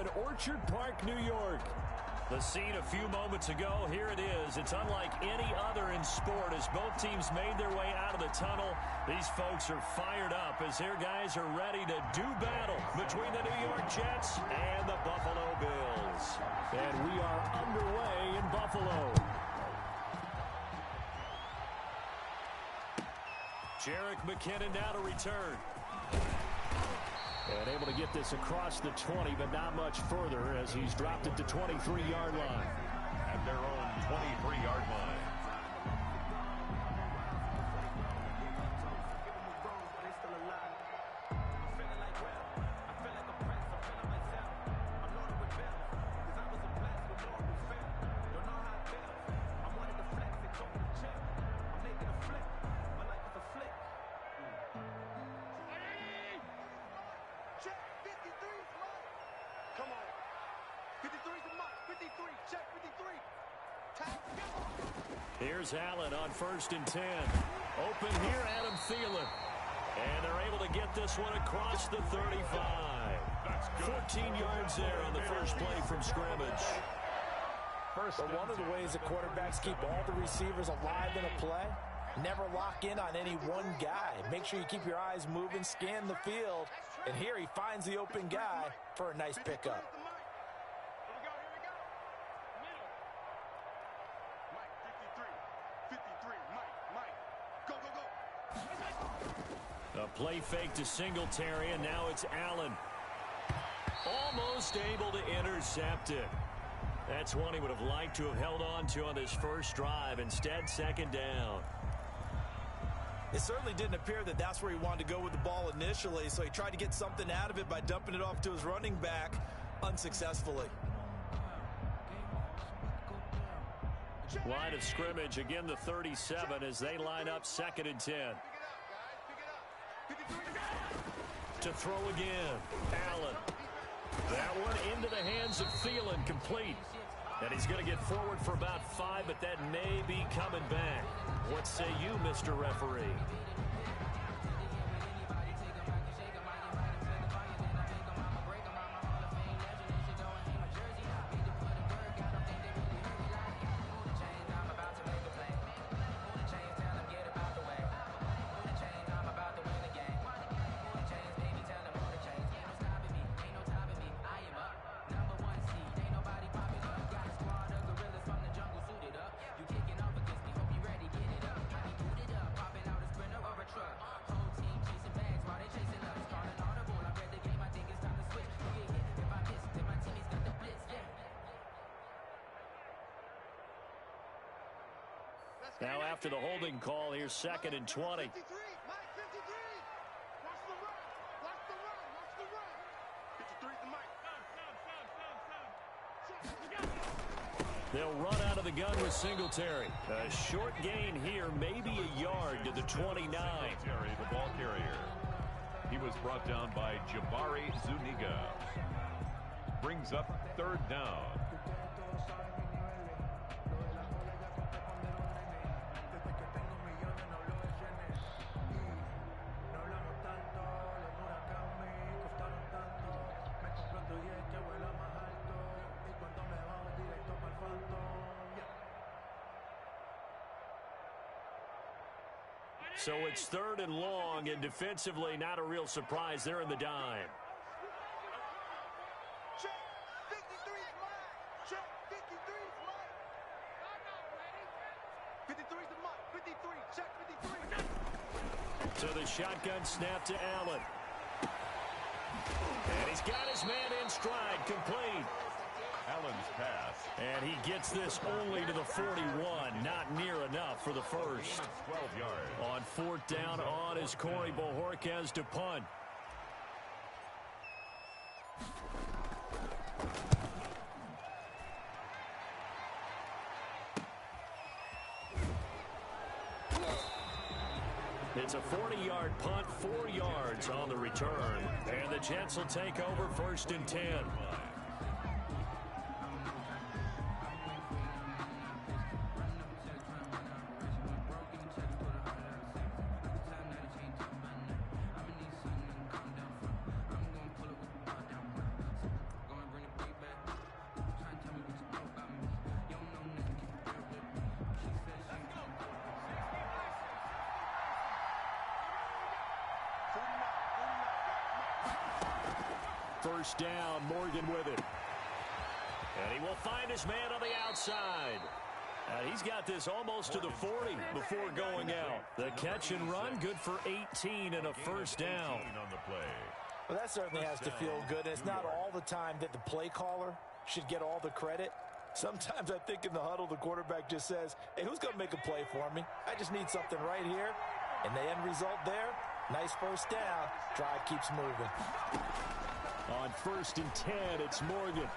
in Orchard Park, New York. The scene a few moments ago, here it is. It's unlike any other in sport as both teams made their way out of the tunnel. These folks are fired up as their guys are ready to do battle between the New York Jets and the Buffalo Bills. And we are underway in Buffalo. Jerick McKinnon now to return. And able to get this across the 20, but not much further as he's dropped it to 23-yard line. At their own 23-yard line. Here's Allen on 1st and 10. Open here, Adam Thielen. And they're able to get this one across the 35. 14 yards there on the first play from scrimmage. But one of the ways that quarterbacks keep all the receivers alive in a play, never lock in on any one guy. Make sure you keep your eyes moving, scan the field. And here he finds the open guy for a nice pickup. A play fake to Singletary, and now it's Allen. Almost able to intercept it. That's one he would have liked to have held on to on this first drive. Instead, second down. It certainly didn't appear that that's where he wanted to go with the ball initially, so he tried to get something out of it by dumping it off to his running back unsuccessfully. Line of scrimmage, again the 37 as they line up 2nd and 10. To throw again, Allen. That one into the hands of Thielen, complete. And he's going to get forward for about 5, but that may be coming back. What say you, Mr. Referee? Now after the holding call, here's 2nd and 20. They'll run out of the gun with Singletary. A short gain here, maybe a yard to the 29. The ball carrier. He was brought down by Jabari Zuniga. Brings up 3rd down. So it's 3rd and long, and defensively not a real surprise. They're in the dime. Check. 53's mine. Check. 53's mine. 53's the mark. 53. Check 53. So the shotgun snap to Allen. And he's got his man in stride, complete. Allen's pass. And he gets this only to the 41. Not near enough for the first. 12 yards. On 4th down on is Corey Bojorquez to punt. It's a 40-yard punt, 4 yards on the return. And the Jets will take over 1st and 10. first down. Morgan with it. And he will find his man on the outside. And he's got this almost to the 40 before going out. The catch and run, good for 18 and a first down. On the play. Well, that certainly has to feel good. And it's not all the time that the play caller should get all the credit. Sometimes I think in the huddle, the quarterback just says, hey, who's going to make a play for me? I just need something right here. And the end result there, nice first down. Drive keeps moving. On 1st and 10, it's Morgan.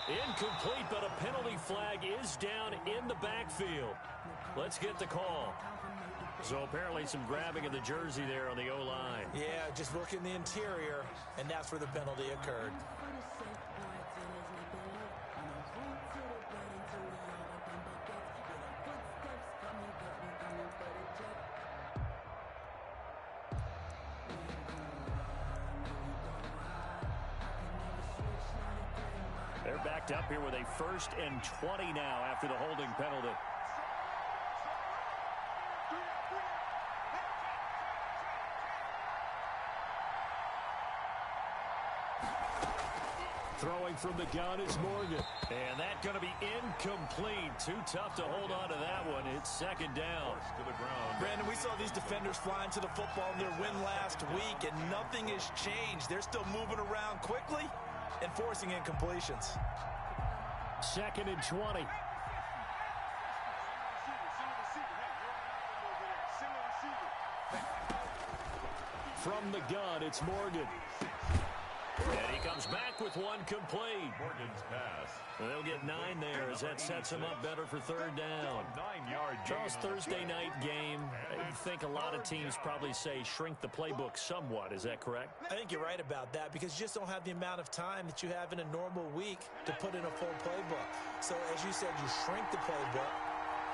Incomplete, but a penalty flag is down in the backfield. Let's get the call. So apparently some grabbing of the jersey there on the O-line. Yeah, just look in the interior, and that's where the penalty occurred. They're backed up here with a 1st and 20 now after the holding penalty. Throwing from the gun is Morgan. And that's going to be incomplete. Too tough to hold on to that one. It's 2nd down. To the ground. Brandon, we saw these defenders flying to the football in their win last week, and nothing has changed. They're still moving around quickly and forcing incompletions. 2nd and 20. From the gun, it's Morgan. And he comes back with one complete. Morgan's pass. They'll get 9 there as that sets him up better for 3rd down. 9-yard Charles, Thursday night game, I think a lot of teams probably say shrink the playbook somewhat. Is that correct? I think you're right about that because you just don't have the amount of time that you have in a normal week to put in a full playbook. So as you said, you shrink the playbook,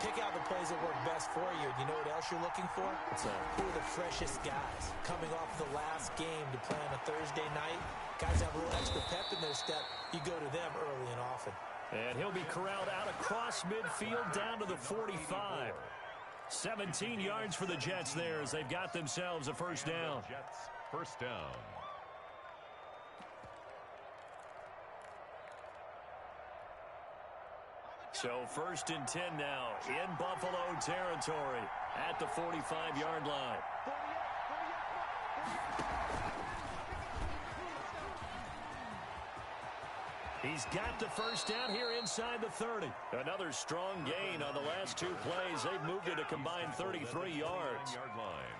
pick out the plays that work best for you. You know what else you're looking for? Who are the freshest guys coming off the last game to play on a Thursday night? Guys have a little extra pep in their step. You go to them early and often. And he'll be corralled out across midfield down to the 45. 17 yards for the Jets there as they've got themselves a first down. Jets, first down. So 1st and 10 now in Buffalo territory at the 45-yard line. He's got the first down here inside the 30. Another strong gain on the last 2 plays. They've moved it a combined 33 yards.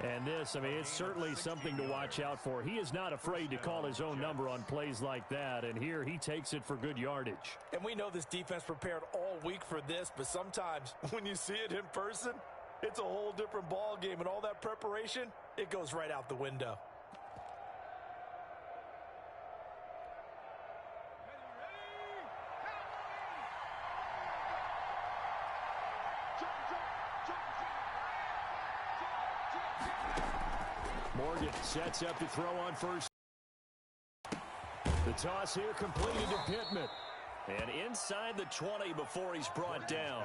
And this, I mean, it's certainly something to watch out for. He is not afraid to call his own number on plays like that. And here he takes it for good yardage. And we know this defense prepared all week for this, but sometimes when you see it in person, it's a whole different ball game. And all that preparation, it goes right out the window. Morgan sets up to throw on first. The toss here completed to Pittman. And inside the 20 before he's brought down.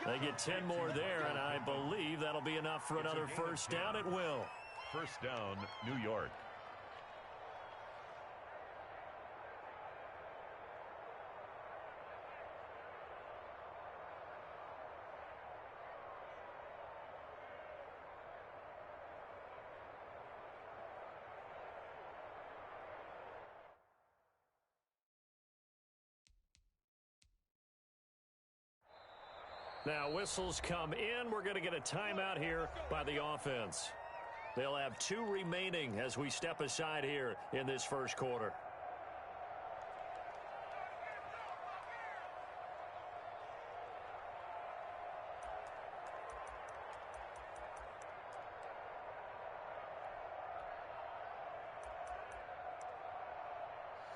They get 10 more there, and I believe that'll be enough for another first down. It will. First down, New York. Now whistles come in. We're going to get a timeout here by the offense. They'll have 2 remaining as we step aside here in this first quarter.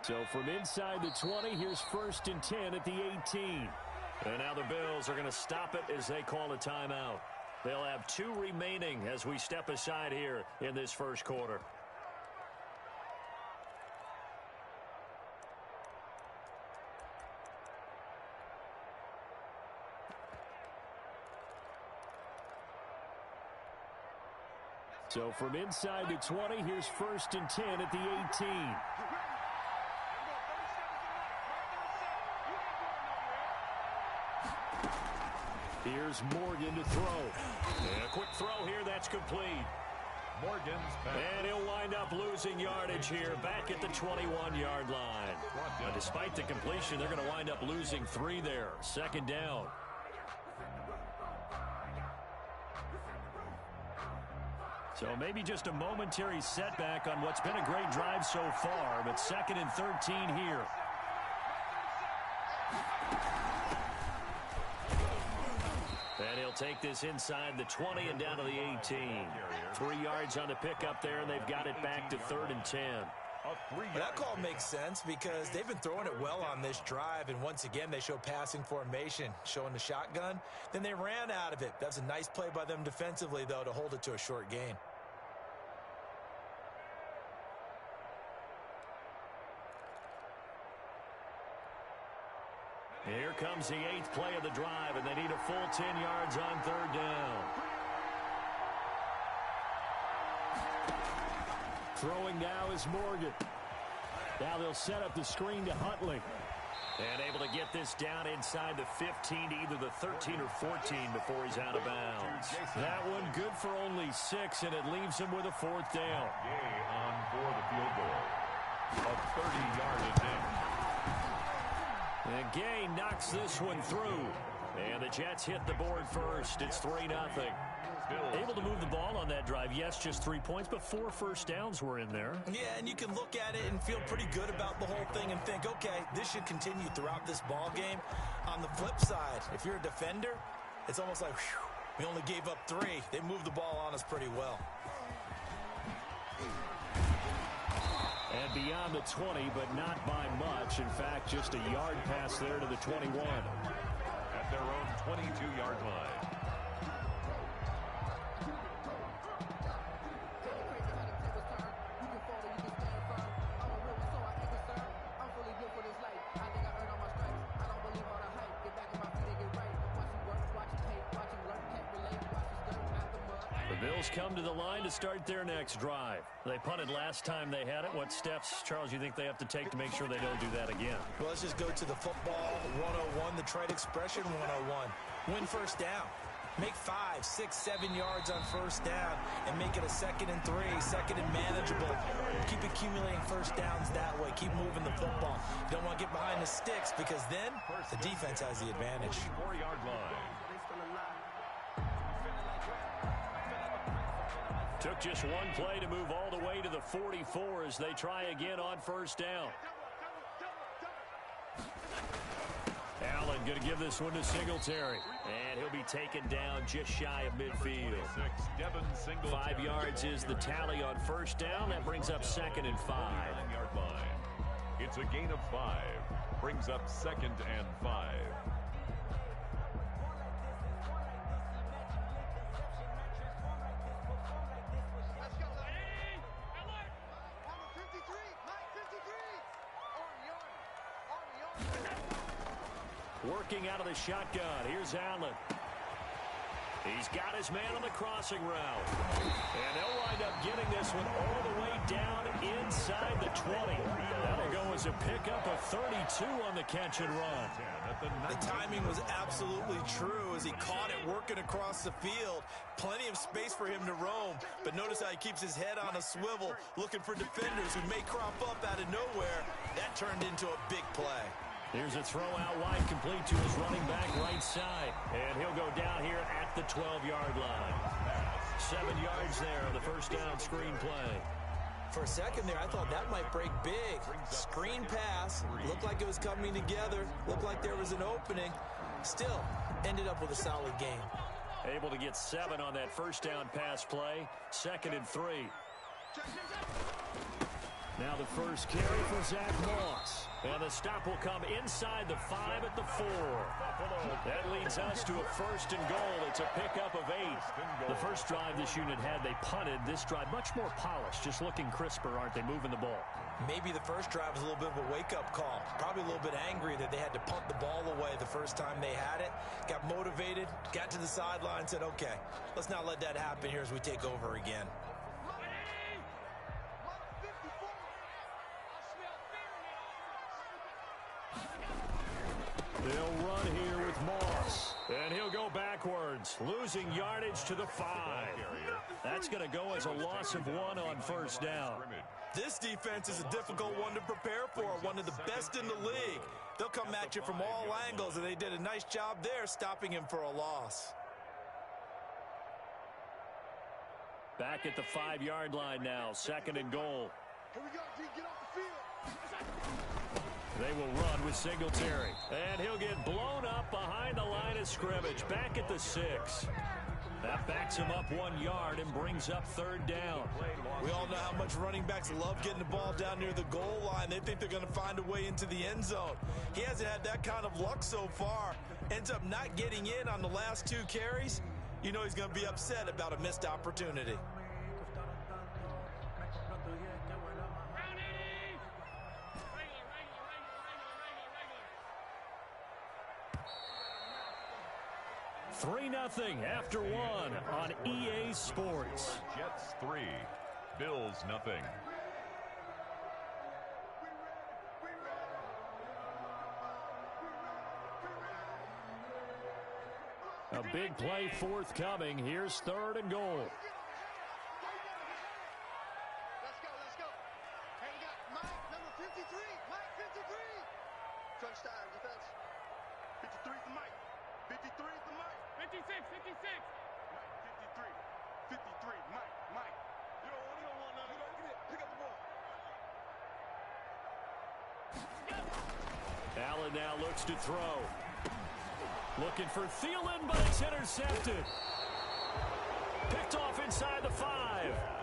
So from inside the 20, here's 1st and 10 at the 18. And now the Bills are going to stop it as they call a timeout. They'll have 2 remaining as we step aside here in this first quarter. So from inside the 20, here's 1st and 10 at the 18. Here's Morgan to throw. And a quick throw here, that's complete. Morgan's back. And he'll wind up losing yardage here back at the 21-yard line. Now, despite the completion, they're going to wind up losing 3 there. 2nd down. So maybe just a momentary setback on what's been a great drive so far, but 2nd and 13 here. And he'll take this inside the 20 and down to the 18. 3 yards on the pickup there, and they've got it back to 3rd and 10. That call makes sense because they've been throwing it well on this drive, and once again they show passing formation, showing the shotgun. Then they ran out of it. That's a nice play by them defensively, though, to hold it to a short gain. Here comes the 8th play of the drive, and they need a full 10 yards on 3rd down. Throwing now is Morgan. Now they'll set up the screen to Huntley. And able to get this down inside the 15 to either the 13 or 14 before he's out of bounds. That one good for only 6, and it leaves him with a 4th down. Gay on for the field goal. A 30-yard advantage. And Gay knocks this one through. And the Jets hit the board first. It's 3-0. Able to move the ball on that drive. Yes, just 3 points, but 4 first downs were in there. Yeah, and you can look at it and feel pretty good about the whole thing and think, okay, this should continue throughout this ball game. On the flip side, if you're a defender, it's almost like, whew, we only gave up 3. They moved the ball on us pretty well. And beyond the 20, but not by much. In fact, just a yard pass there to the 21. At their own 22-yard line. Bills come to the line to start their next drive. They punted last time they had it. What steps, Charles, you think they have to take to make sure they don't do that again? Well, let's just go to the football 101, the trade expression 101. Win first down. Make 5, 6, 7 yards on first down and make it a 2nd and 3, 2nd and manageable. Keep accumulating first downs that way. Keep moving the football. You don't want to get behind the sticks because then the defense has the advantage. 4-yard line. Took just one play to move all the way to the 44 as they try again on first down. Allen going to give this one to Singletary. And he'll be taken down just shy of midfield. 5 yards is the tally on first down. That brings up 2nd and 5. 9-yard line. It's a gain of 5. Brings up 2nd and 5. Working out of the shotgun. Here's Allen. He's got his man on the crossing route. And they'll wind up getting this one all the way down inside the 20. That'll go as a pickup of 32 on the catch and run. The timing was absolutely true as he caught it working across the field. Plenty of space for him to roam. But notice how he keeps his head on a swivel, looking for defenders who may crop up out of nowhere. That turned into a big play. Here's a throw out wide, complete to his running back right side. And he'll go down here at the 12-yard line. 7 yards there on the first down screen play. For a second there, I thought that might break big. Screen pass. Looked like it was coming together. Looked like there was an opening. Still, ended up with a solid game. Able to get 7 on that first down pass play. 2nd and 3. Now the first carry for Zach Moss. And the stop will come inside the 5 at the 4. That leads us to a 1st and goal. It's a pickup of 8. The first drive this unit had, they punted. This drive, much more polished, just looking crisper, aren't they, moving the ball? Maybe the first drive was a little bit of a wake-up call. Probably a little bit angry that they had to punt the ball away the first time they had it. Got motivated, got to the sideline, said, okay, let's not let that happen here as we take over again. They'll run here with Moss. And he'll go backwards, losing yardage to the 5. That's going to go as a loss of 1 on first down. This defense is a difficult one to prepare for, one of the best in the league. They'll come at you from all angles, and they did a nice job there stopping him for a loss. Back at the 5-yard line now, 2nd and goal. Here we go, G, get off the field. They will run with Singletary. And he'll get blown up behind the line of scrimmage, back at the 6. That backs him up 1 yard and brings up 3rd down. We all know how much running backs love getting the ball down near the goal line. They think they're going to find a way into the end zone. He hasn't had that kind of luck so far. Ends up not getting in on the last 2 carries. You know he's going to be upset about a missed opportunity. Three 3-0 after 1 on EA Sports. Jets 3, Bills nothing. A big play forthcoming. Here's 3rd and goal. Let's go, let's go. Hey, we got Mike, number 53. Mike, 53. Touchdown, defense. 53 to Mike. 53 to Mike. 56, 56. Mike, 53. 53, Mike. You don't want none. Get it. Pick up the ball. Allen now looks to throw. Looking for Thielen, but it's intercepted. Picked off inside the 5.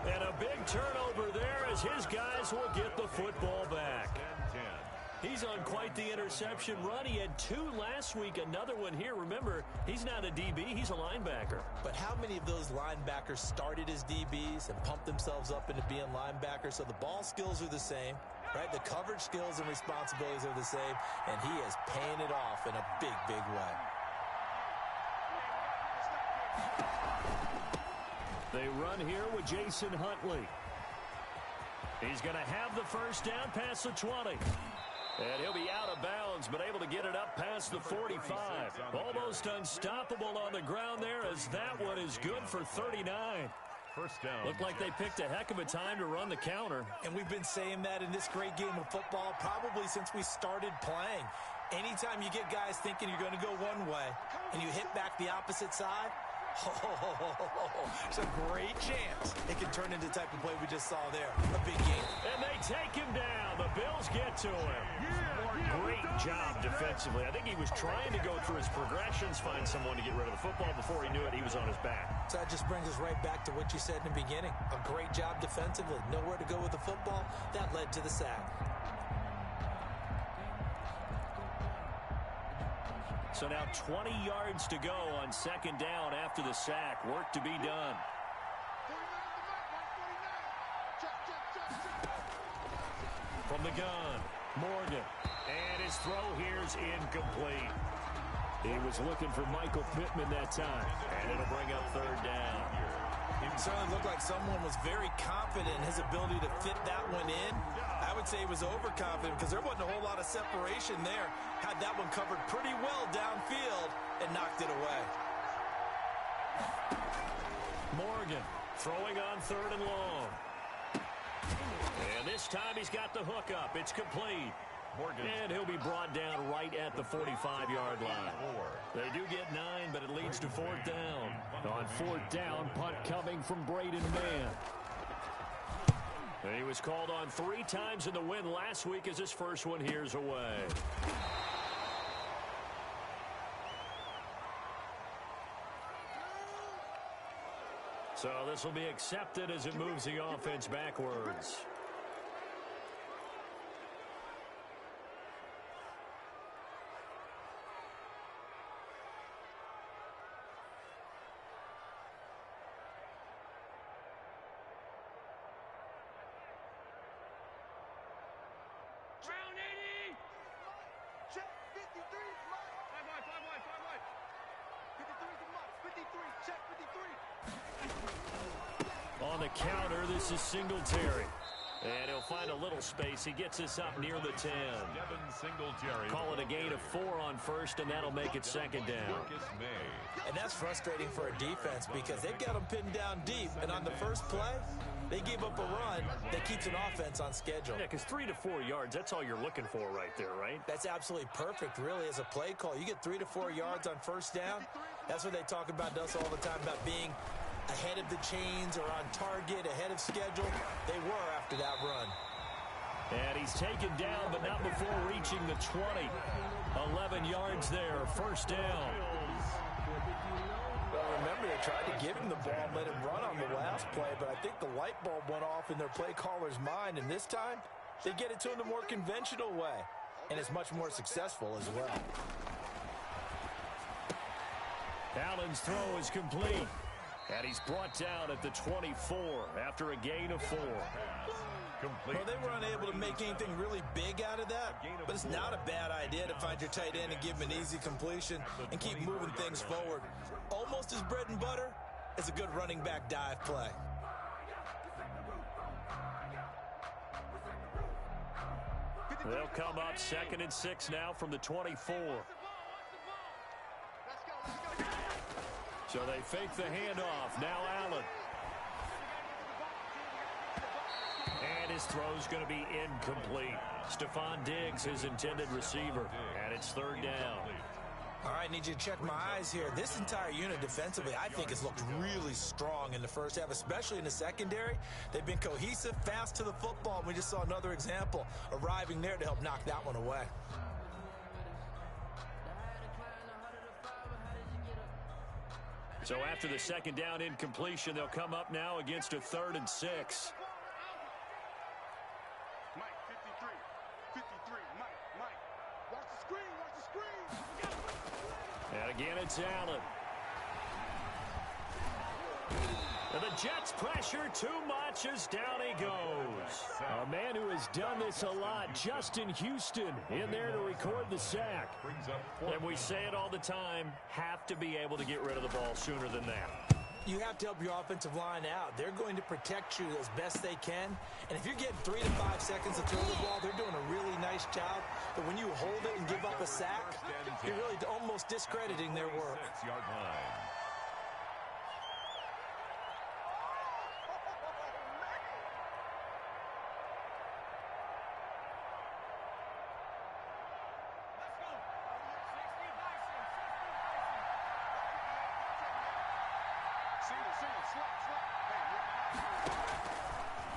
And a big turnover there as his guys will get the football back. 10-10. He's on quite the interception run. He had 2 last week, another one here. Remember, he's not a DB, he's a linebacker. But how many of those linebackers started as DBs and pumped themselves up into being linebackers? So the ball skills are the same, right? The coverage skills and responsibilities are the same, and he is paying it off in a big, big way. They run here with Jason Huntley. He's going to have the first down past the 20. And he'll be out of bounds, but able to get it up past the 45. Almost unstoppable on the ground there, as that one is good for 39. First down. Looked like they picked a heck of a time to run the counter. And we've been saying that in this great game of football probably since we started playing. Anytime you get guys thinking you're going to go one way and you hit back the opposite side, it's a great chance it can turn into the type of play we just saw there. A big game. And they take him down. The Bills get to him. Great job defensively. I think he was trying to go through his progressions, find someone to get rid of the football. Before he knew it, he was on his back. So that just brings us right back to what you said in the beginning. A great job defensively. Nowhere to go with the football. That led to the sack. So now 20 yards to go on 2nd down after the sack. Work to be done. 49 to Mike, 149. Check. From the gun, Morgan. And his throw here's incomplete. He was looking for Michael Pittman that time. And it'll bring up 3rd down. It certainly looked like someone was very confident in his ability to fit that one in. I would say he was overconfident because there wasn't a whole lot of separation there. Had that one covered pretty well downfield and knocked it away. Morgan throwing on 3rd and long. And this time he's got the hook up. It's complete. Morgan. And he'll be brought down right at the 45-yard line. They do get 9, but it leads to 4th down. On 4th down, punt coming from Braden Mann. He was called on 3 times in the win last week as his first one here's away. So this will be accepted as it moves the offense backwards. Round 80. Check. 53 to Mike. 5 wide. 53 to Mike. 53. Check. 53. On the counter, this is Singletary. And he'll find a little space. He gets us up near the 10. Call it a gain of 4 on first, and that'll make it second down. And that's frustrating for a defense because they've got them pinned down deep. And on the first play, they gave up a run that keeps an offense on schedule. Yeah, because 3 to 4 yards, that's all you're looking for right there, right? That's absolutely perfect, really, as a play call. You get 3 to 4 yards on first down. That's what they talk about us all the time, about being ahead of the chains or on target, ahead of schedule. They were after that run. And he's taken down, but not before reaching the 20. 11 yards there, first down. Well, remember, they tried to give him the ball and let him run on the last play, but I think the light bulb went off in their play caller's mind, and this time they get it to him the more conventional way, and it's much more successful as well. Allen's throw is complete. And he's brought down at the 24 after a gain of 4. Well, they were unable to make anything really big out of that, but it's not a bad idea to find your tight end and give him an easy completion and keep moving things forward. Almost as bread and butter as a good running back dive play. They'll come up 2nd and 6 now from the 24. So they fake the handoff. Now Allen. And his throw's going to be incomplete. Stephon Diggs, his intended receiver. And it's 3rd down. All right, need you to check my eyes here. This entire unit defensively, I think, has looked really strong in the first half, especially in the secondary. They've been cohesive, fast to the football. We just saw another example arriving there to help knock that one away. So after the 2nd down incompletion, they'll come up now against a 3rd and 6. Mike, 53. 53. Mike. Watch the screen. And again, it's Allen. And the Jets pressure too much as down he goes. A man who has done this a lot, Justin Houston, in there to record the sack. And we say it all the time, have to be able to get rid of the ball sooner than that. You have to help your offensive line out. They're going to protect you as best they can. And if you're getting 3 to 5 seconds to throw the ball, they're doing a really nice job. But when you hold it and give up a sack, you're really almost discrediting their work.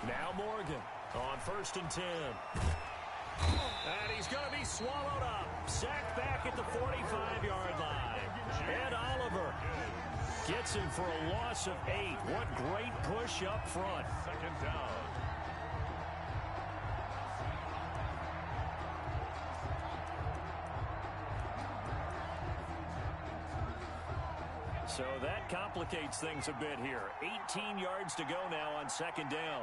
Now Morgan on 1st and 10. And he's going to be swallowed up. Sacked back at the 45-yard line. And Oliver gets him for a loss of 8. What great push up front. 2nd down. So that complicates things a bit here. 18 yards to go now on 2nd down.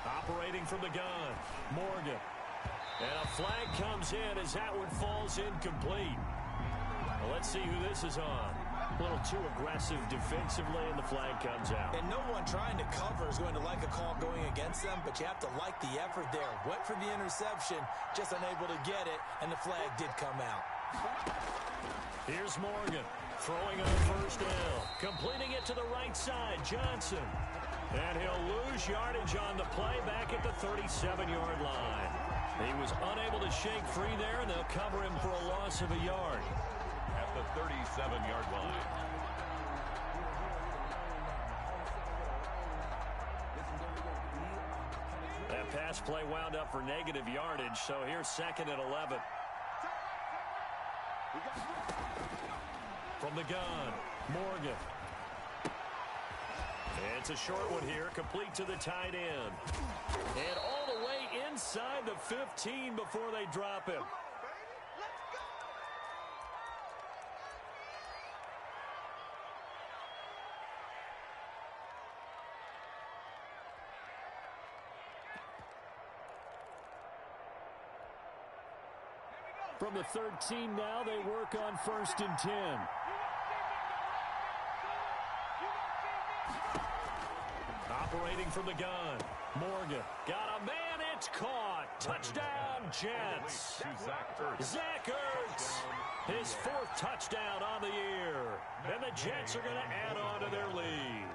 Operating from the gun, Morgan. And a flag comes in as that one falls incomplete. Well, let's see who this is on. A little too aggressive defensively, and the flag comes out. And no one trying to cover is going to like a call going against them, but you have to like the effort there. Went for the interception, just unable to get it, and the flag did come out. Here's Morgan throwing on 1st down, completing it to the right side, Johnson. And he'll lose yardage on the play back at the 37-yard line. He was unable to shake free there, and they'll cover him for a loss of a yard. At the 37-yard line. That pass play wound up for negative yardage, so here's 2nd and 11. From the gun, Morgan. It's a short one here, complete to the tight end. And all the way inside the 15 before they drop him. From the 13 now, they work on 1st and 10. Operating from the gun. Morgan got a man. It's caught. Touchdown, Jets. Zach Ertz. His 4th touchdown on the year. And the Jets are going to add on to their lead.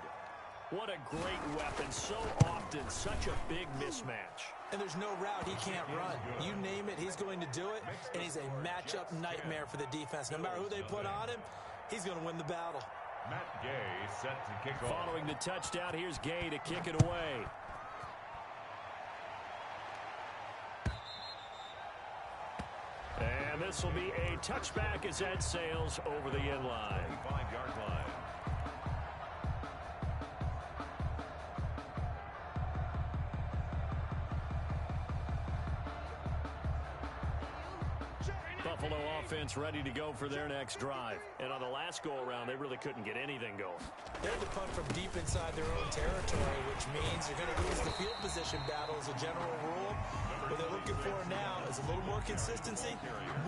What a great weapon. So often, such a big mismatch. And there's no route he can't run. You name it, he's going to do it. And he's a matchup nightmare for the defense. No matter who they put on him, he's going to win the battle. Matt Gay set to kick off. Following the touchdown, here's Gay to kick it away. And this will be a touchback as that sails over the end line. 5-yard line. Buffalo offense ready to go for their next drive. And on the last go-around, they really couldn't get anything going. They had to punt from deep inside their own territory, which means you're going to lose the field position battle as a general rule. What they're looking for now is a little more consistency,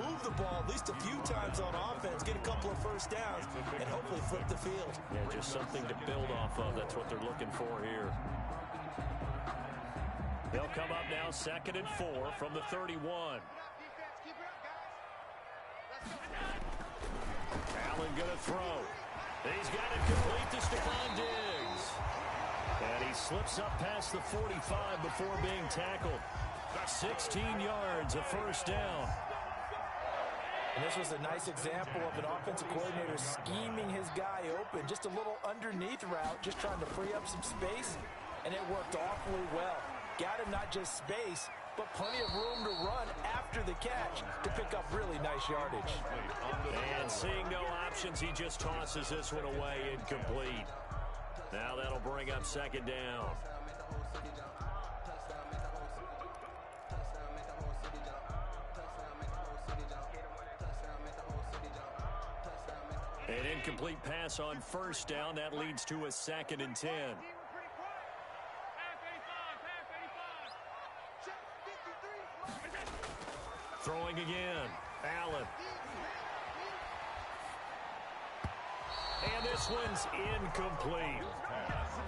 move the ball at least a few times on offense, get a couple of first downs, and hopefully flip the field. Yeah, just something to build off of. That's what they're looking for here. They'll come up now 2nd and 4 from the 31. Allen going to throw. He's got it complete to Stephon Diggs. And he slips up past the 45 before being tackled. 16 yards, a first down. And this was a nice example of an offensive coordinator scheming his guy open. Just a little underneath route, just trying to free up some space. And it worked awfully well. Got him not just space, but plenty of room to run after the catch to pick up really nice yardage. And seeing no options, he just tosses this one away incomplete. Now that'll bring up 2nd down. An incomplete pass on 1st down. That leads to a 2nd and 10. Throwing again. Allen. And this one's incomplete.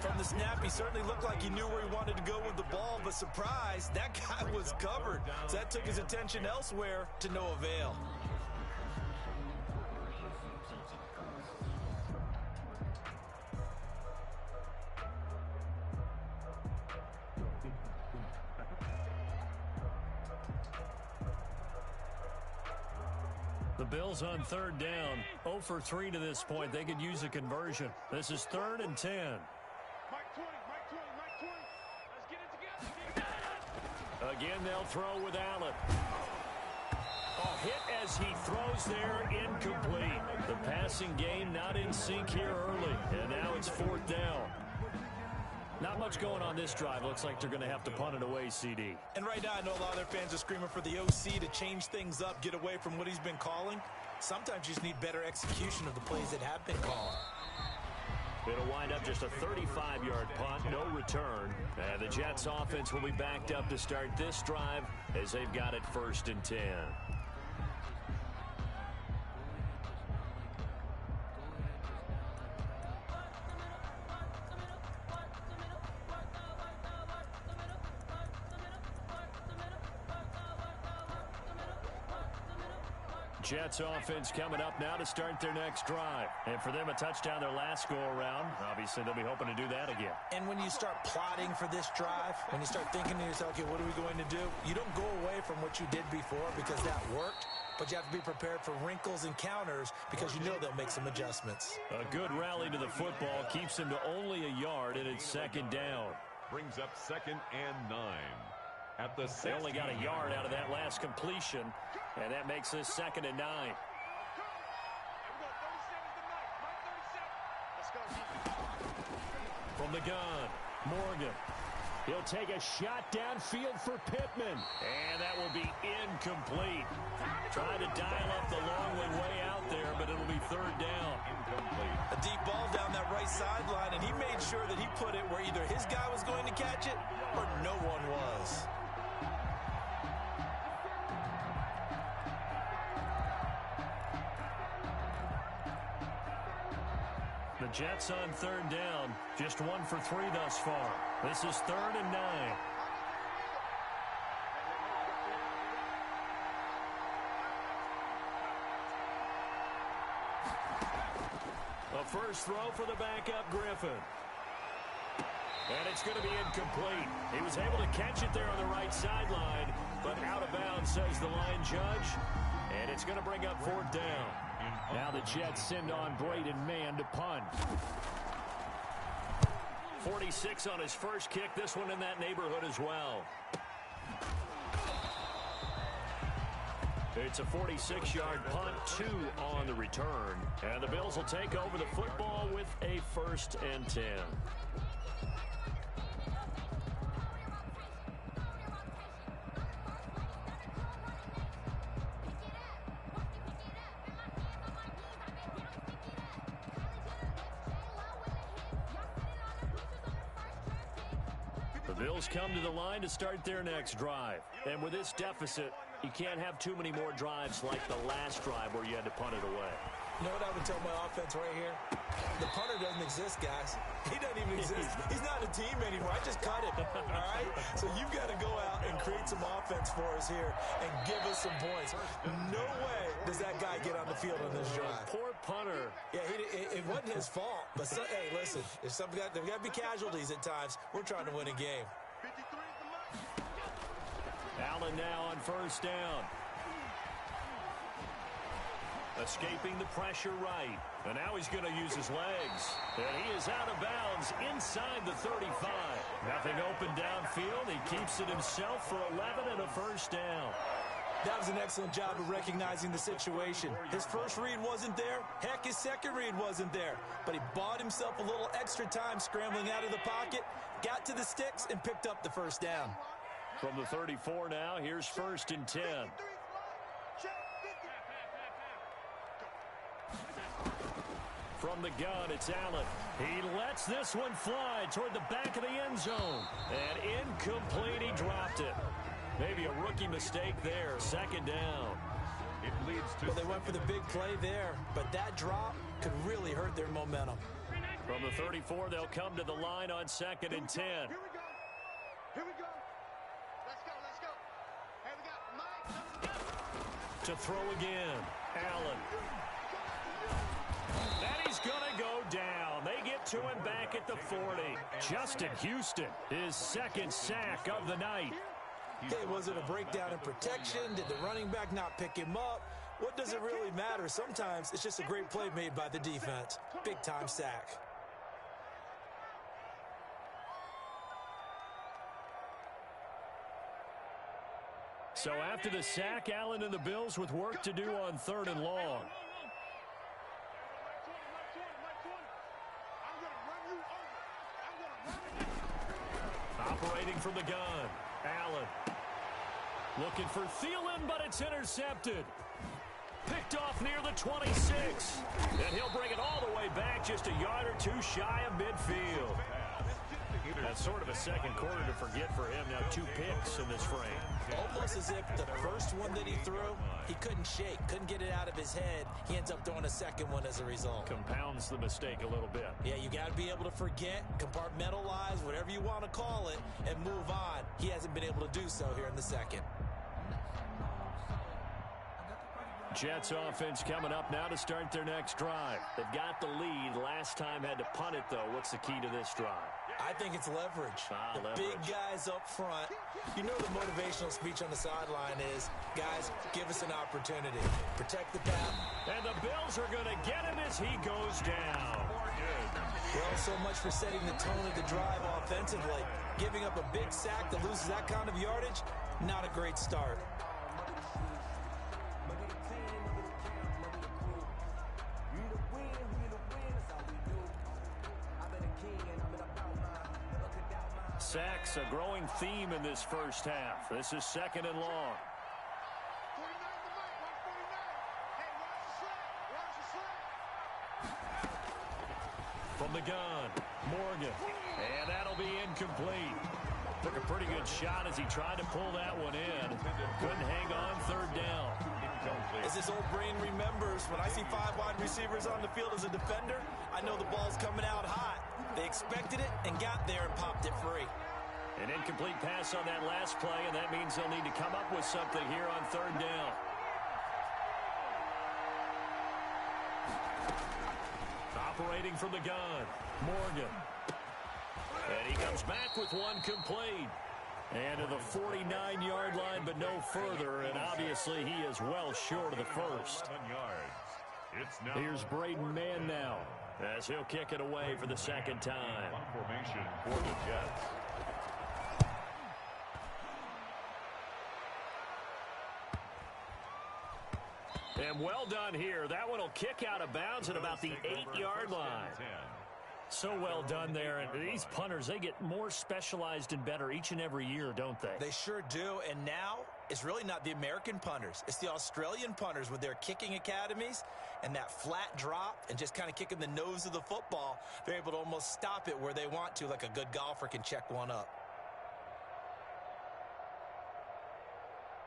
From the snap, he certainly looked like he knew where he wanted to go with the ball, but surprise, that guy was covered. So that took his attention elsewhere to no avail. The Bills on 3rd down, 0 for 3 to this point. They could use a conversion. This is 3rd and 10. Again, they'll throw with Allen. A hit as he throws there, incomplete. The passing game not in sync here early, and now it's 4th down. Not much going on this drive. Looks like they're going to have to punt it away, CD. And right now, I know a lot of their fans are screaming for the OC to change things up, get away from what he's been calling. Sometimes you just need better execution of the plays that have been called. It'll wind up just a 35-yard punt, no return. And the Jets offense will be backed up to start this drive as they've got it 1st and 10. Jets offense coming up now to start their next drive. And for them, a touchdown their last go-around. Obviously, they'll be hoping to do that again. And when you start plotting for this drive, when you start thinking to yourself, okay, what are we going to do? You don't go away from what you did before because that worked. But you have to be prepared for wrinkles and counters because you know they'll make some adjustments. A good rally to the football keeps them to only a yard, and it's 2nd down. Brings up 2nd and 9. At the 16. They only got a yard out of that last completion, and that makes this 2nd and 9. From the gun, Morgan. He'll take a shot downfield for Pittman, and that will be incomplete. Trying to dial up the long way out there, but it'll be 3rd down. Incomplete. A deep ball down that right sideline, and he made sure that he put it where either his guy was going to catch it or no one was. The Jets on third down. Just 1 for 3 thus far. This is 3rd and 9. A first throw for the backup Griffin. And it's going to be incomplete. He was able to catch it there on the right sideline, but out of bounds, says the line judge. And it's going to bring up 4th down. Now the Jets send on Braden Mann to punt. 46 on his first kick. This one in that neighborhood as well. It's a 46-yard punt, 2 on the return. And the Bills will take over the football with a 1st and 10. The Bills come to the line to start their next drive. And with this deficit, you can't have too many more drives like the last drive where you had to punt it away. You know what I would tell my offense right here? The punter doesn't exist, guys. He doesn't even exist. He's not a team anymore. I just cut it, all right? So you've got to go out and create some offense for us here and give us some points. No way does that guy get on the field on this drive. Poor punter. Yeah, it wasn't his fault. But, hey, listen, if there's got to be casualties at times. We're trying to win a game. Allen now on first down. Escaping the pressure right. And now he's going to use his legs. And he is out of bounds inside the 35. Nothing open downfield. He keeps it himself for 11 and a first down. That was an excellent job of recognizing the situation. His first read wasn't there. Heck, his second read wasn't there. But he bought himself a little extra time scrambling out of the pocket, got to the sticks, and picked up the first down. From the 34 now, here's 1st and 10. From the gun, it's Allen. He lets this one fly toward the back of the end zone. And incomplete, he dropped it. Maybe a rookie mistake there. 2nd down. It leads to... Well, they went for the big play there, but that drop could really hurt their momentum. From the 34, they'll come to the line on 2nd and 10. Here we go. Here we go. Let's go. Let's go. Hey, we got Mike. To throw again. Allen. And he's going to go down. They get to him back at the 40. Justin Houston, his 2nd sack of the night. Hey, was it a breakdown in protection? Did the running back not pick him up? What does it really matter? Sometimes it's just a great play made by the defense. Big-time sack. So after the sack, Allen and the Bills with work to do on 3rd and long. Operating from the gun. Allen. Looking for Thielen, but it's intercepted. Picked off near the 26. And he'll bring it all the way back just a yard or 2 shy of midfield. That's sort of a second quarter to forget for him. Now 2 picks in this frame. Almost as if the first one that he threw, he couldn't shake, couldn't get it out of his head. He ends up throwing a second one as a result. Compounds the mistake a little bit. Yeah, you got to be able to forget, compartmentalize, whatever you want to call it, and move on. He hasn't been able to do so here in the second. Jets offense coming up now to start their next drive. They've got the lead. Last time had to punt it, though. What's the key to this drive? I think it's leverage. Leverage. Big guys up front. You know the motivational speech on the sideline is, guys, give us an opportunity. Protect the path. And the Bills are going to get him as he goes down. Well, so much for setting the tone of the drive offensively. Giving up a big sack that loses that kind of yardage, not a great start. Sacks, a growing theme in this first half. This is 2nd and long. 49 to Mike. Watch 49. Hey, watch the slap. From the gun, Morgan. And that'll be incomplete. Took a pretty good shot as he tried to pull that one in. Couldn't hang on 3rd down. Incomplete. As this old brain remembers, when I see 5 wide receivers on the field as a defender, I know the ball's coming out hot. They expected it and got there and popped it free. An incomplete pass on that last play, and that means they'll need to come up with something here on third down. Operating from the gun, Morgan. And he comes back with one complete. And to the 49-yard line, but no further. And obviously, he is well short of the first. Here's Braden Mann now, as he'll kick it away for the second time. Formation for the Jets. And well done here. That one will kick out of bounds at about the 8-yard line. So well done there. And these punters, they get more specialized and better each and every year, don't they? They sure do. And now it's really not the American punters. It's the Australian punters with their kicking academies and that flat drop and just kind of kicking the nose of the football. They're able to almost stop it where they want to, like a good golfer can check one up.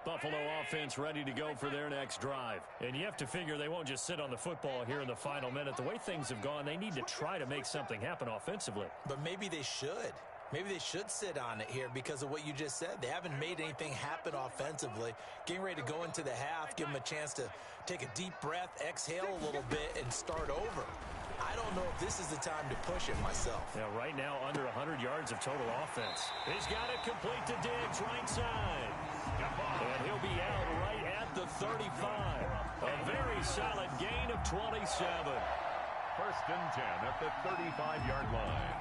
Buffalo offense ready to go for their next drive. And you have to figure they won't just sit on the football here in the final minute. The way things have gone, they need to try to make something happen offensively. But maybe they should. Maybe they should sit on it here because of what you just said. They haven't made anything happen offensively. Getting ready to go into the half, give them a chance to take a deep breath, exhale a little bit, and start over. I don't know if this is the time to push it myself. Yeah, right now under 100 yards of total offense. He's got it complete to Diggs, right side. And he'll be out right at the 35. A very solid gain of 27. First and 10 at the 35-yard line.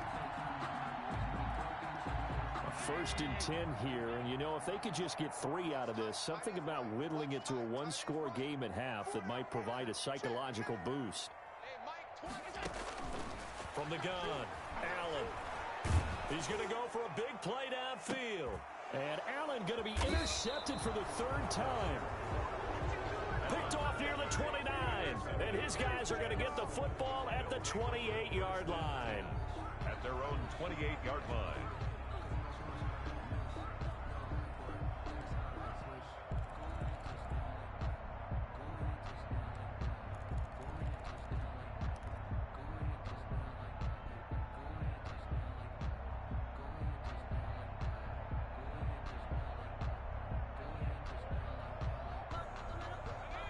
First and 10 here, and you know, if they could just get 3 out of this, something about whittling it to a one-score game at half that might provide a psychological boost. From the gun, Allen. He's going to go for a big play downfield. And Allen going to be intercepted for the 3rd time. Picked off near the 29. And his guys are going to get the football at the 28-yard line. At their own 28-yard line.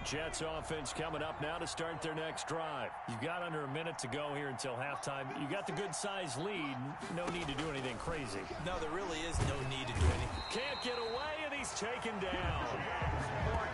Jets offense coming up now to start their next drive. You've got under a minute to go here until halftime. You got the good-sized lead. No need to do anything crazy. No, there really is no need to do anything. Can't get away, and he's taken down.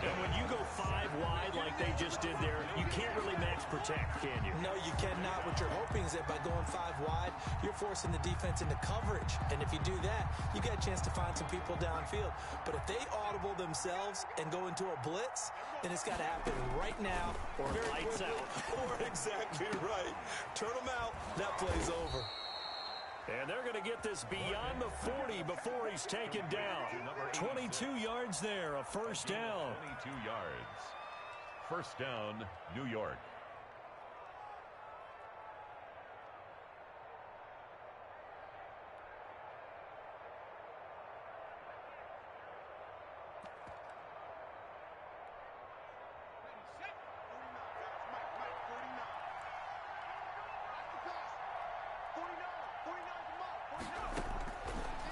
And when you go 5 wide like they just did there, you can't really max protect, can you? No, you cannot. What you're hoping is that by going 5 wide, you're forcing the defense into coverage. And if you do that, you got a chance to find some people downfield. But if they audible themselves and go into a blitz, then it's got to happen right now. Or lights out. Or exactly right. Turn them out. That play's over. And they're going to get this beyond the 40 before he's taken down. 22 yards there, a first down. 22 yards. First down, New York.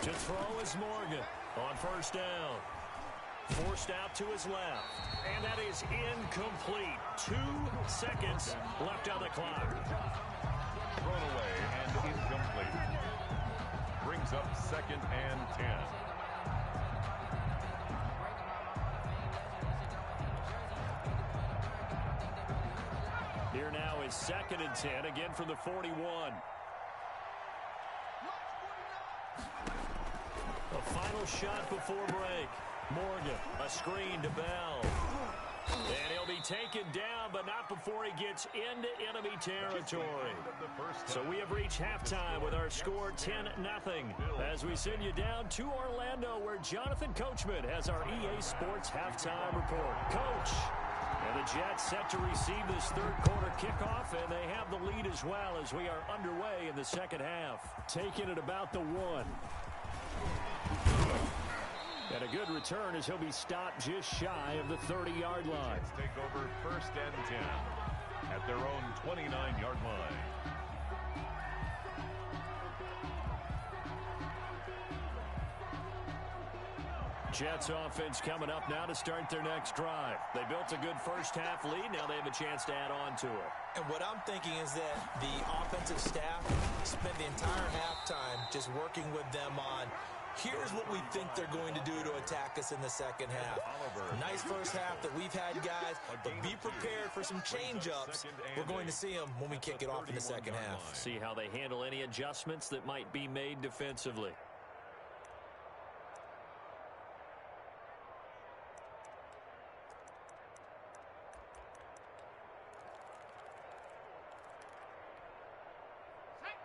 To throw is Morgan on first down. Forced out to his left. And that is incomplete. 2 seconds left on the clock. Thrown away and incomplete. Brings up 2nd and 10. Here now is 2nd and 10, again from the 41. A final shot before break. Morgan, a screen to Bell. And he'll be taken down, but not before he gets into enemy territory. So we have reached halftime with our score 10-0. As we send you down to Orlando, where Jonathan Coachman has our EA Sports halftime report. Coach, and the Jets set to receive this 3rd quarter kickoff, and they have the lead as well as we are underway in the second half. Taking it about the 1. And a good return as he'll be stopped just shy of the 30-yard line. Let's take over 1st and 10 at their own 29-yard line. Jets offense coming up now to start their next drive. They built a good first half lead. Now they have a chance to add on to it. And what I'm thinking is that the offensive staff spent the entire halftime just working with them on, here's what we think they're going to do to attack us in the second half. Nice first half that we've had, guys, but be prepared for some change-ups. We're going to see them when we kick it off in the second half. See how they handle any adjustments that might be made defensively.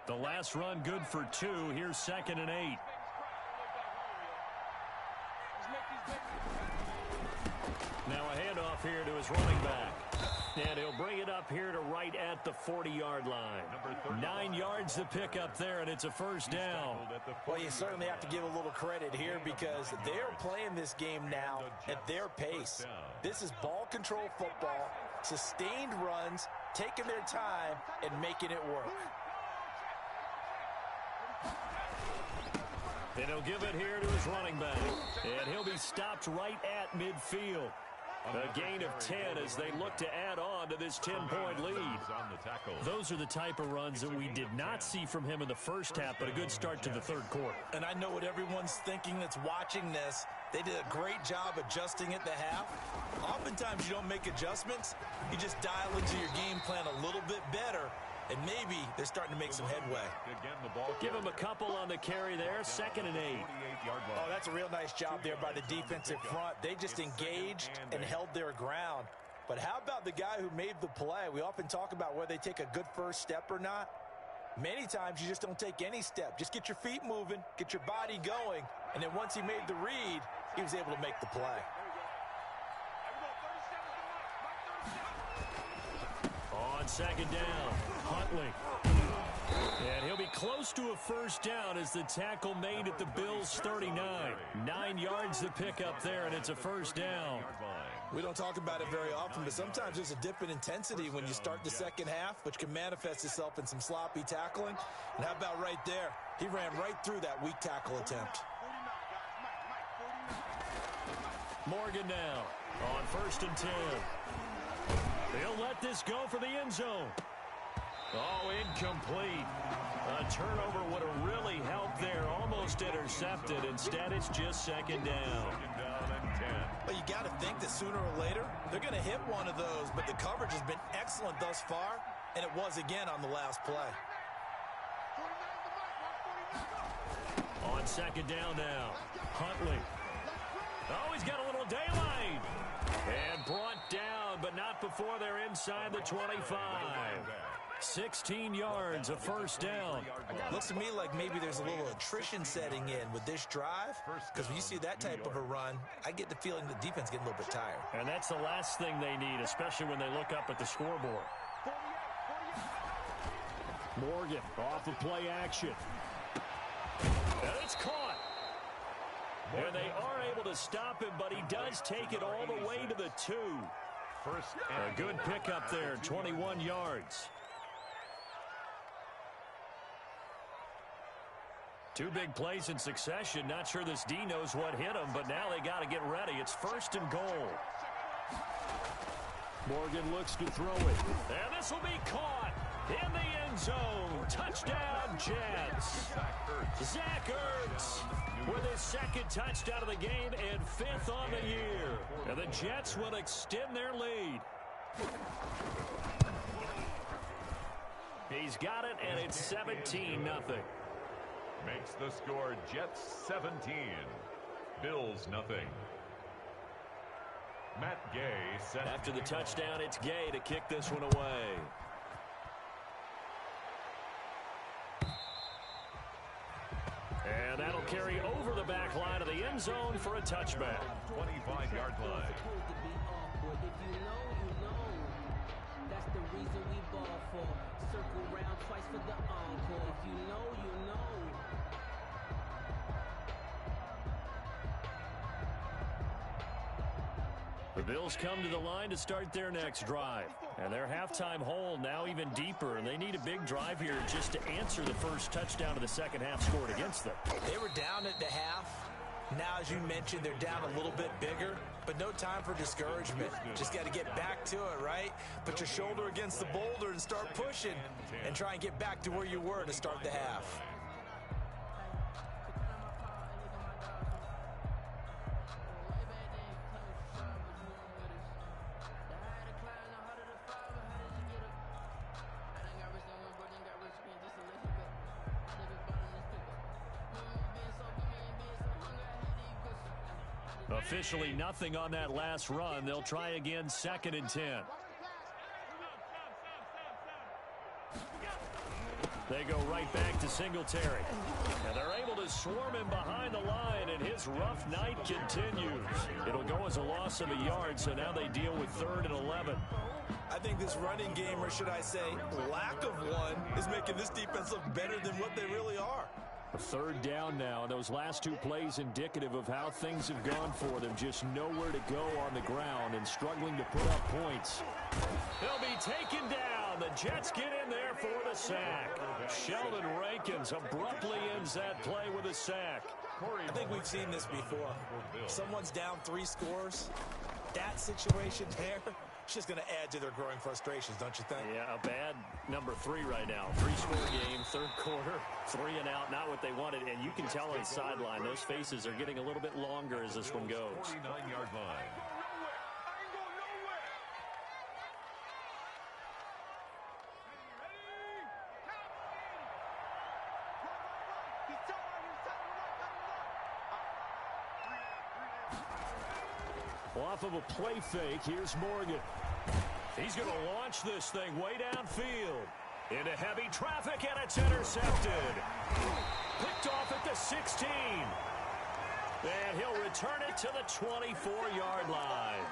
The last run good for 2. Here's 2nd and 8. Now a handoff here to his running back. And he'll bring it up here to right at the 40-yard line. 9 yards to pick up there, and it's a first down. Well, you certainly have to give a little credit here because they're playing this game now at their pace. This is ball control football, sustained runs, taking their time, and making it work. And he'll give it here to his running back. And he'll be stopped right at midfield. A gain of 10 as they look to add on to this 10-point lead. Those are the type of runs that we did not see from him in the first half, but a good start to the third quarter. And I know what everyone's thinking that's watching this. They did a great job adjusting at the half. Oftentimes you don't make adjustments. You just dial into your game plan a little bit better. And maybe they're starting to make some headway. Give him a couple on the carry there. 2nd and 8. Oh, that's a real nice job there by the defensive front. They just engaged and held their ground. But how about the guy who made the play? We often talk about whether they take a good first step or not. Many times you just don't take any step. Just get your feet moving, get your body going, and then once he made the read, he was able to make the play. On 2nd down, Huntley. And he'll be close to a first down as the tackle made at the Bills' 39. 9 yards to pick up there, and it's a first down. We don't talk about it very often, but sometimes there's a dip in intensity when you start the second half, which can manifest itself in some sloppy tackling. And how about right there? He ran right through that weak tackle attempt. Morgan now on 1st and 10. They'll let this go for the end zone. Oh, incomplete. A turnover would have really helped there. Almost intercepted. Instead, it's just 2nd down. Well, you got to think that sooner or later, they're going to hit one of those. But the coverage has been excellent thus far, and it was again on the last play. On 2nd down now, Huntley. Oh, he's got a little daylight. And brought down, but not before they're inside the 25. 16 yards, a first down. Looks to me like maybe there's a little attrition setting in with this drive, because when you see that type of a run, I get the feeling the defense getting a little bit tired. And that's the last thing they need, especially when they look up at the scoreboard. Morgan off of play action. And it's caught. And they are able to stop him, but he does take it all the way to the 2. A good pickup there, 21 yards. 2 big plays in succession. Not sure this D knows what hit him, but now they got to get ready. It's 1st and goal. Morgan looks to throw it. And this will be caught in the end zone. Touchdown, Jets. Zach Ertz with his 2nd touchdown of the game and 5th on the year. And the Jets will extend their lead. He's got it, and it's 17-0. Makes the score Jets 17, Bills nothing. Matt Gay set. After the touchdown, it's Gay to kick this one away. And that'll carry over the back line of the end zone for a touchback. 25-yard line. If you know, that's the reason we ball for. Circle round twice for the encore. If you know, you know. The Bills come to the line to start their next drive. And their halftime hole now even deeper. And they need a big drive here just to answer the first touchdown of the second half scored against them. They were down at the half. Now, as you mentioned, they're down a little bit bigger. But no time for discouragement. Just got to get back to it, right? Put your shoulder against the boulder and start pushing. And try and get back to where you were to start the half. Officially nothing on that last run. They'll try again, 2nd and 10. They go right back to Singletary. And they're able to swarm him behind the line, and his rough night continues. It'll go as a loss of a yard, so now they deal with 3rd and 11. I think this running game, or should I say lack of one, is making this defense look better than what they really are. A 3rd down now. Those last 2 plays indicative of how things have gone for them. Just nowhere to go on the ground and struggling to put up points. They'll be taken down. The Jets get in there for the sack. Sheldon Rankins abruptly ends that play with a sack. I think we've seen this before. Someone's down 3 scores. That situation there, it's just going to add to their growing frustrations, don't you think? Yeah, a bad number 3 right now. 3-score game, 3rd quarter, 3 and out, not what they wanted. And you can tell on the sideline, those faces are getting a little bit longer as this one goes. 49-yard line. Off of a play fake, here's Morgan. He's going to launch this thing way downfield. Into heavy traffic, and it's intercepted. Picked off at the 16. And he'll return it to the 24-yard line.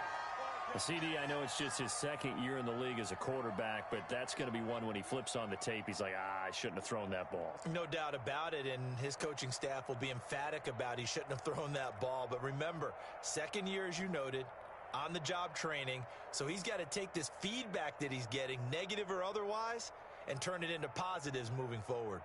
The CD, I know it's just his 2nd year in the league as a quarterback, but that's going to be one when he flips on the tape. He's like, I shouldn't have thrown that ball. No doubt about it, and his coaching staff will be emphatic about he shouldn't have thrown that ball. But remember, 2nd year, as you noted, on-the-job training, so he's got to take this feedback that he's getting, negative or otherwise, and turn it into positives moving forward.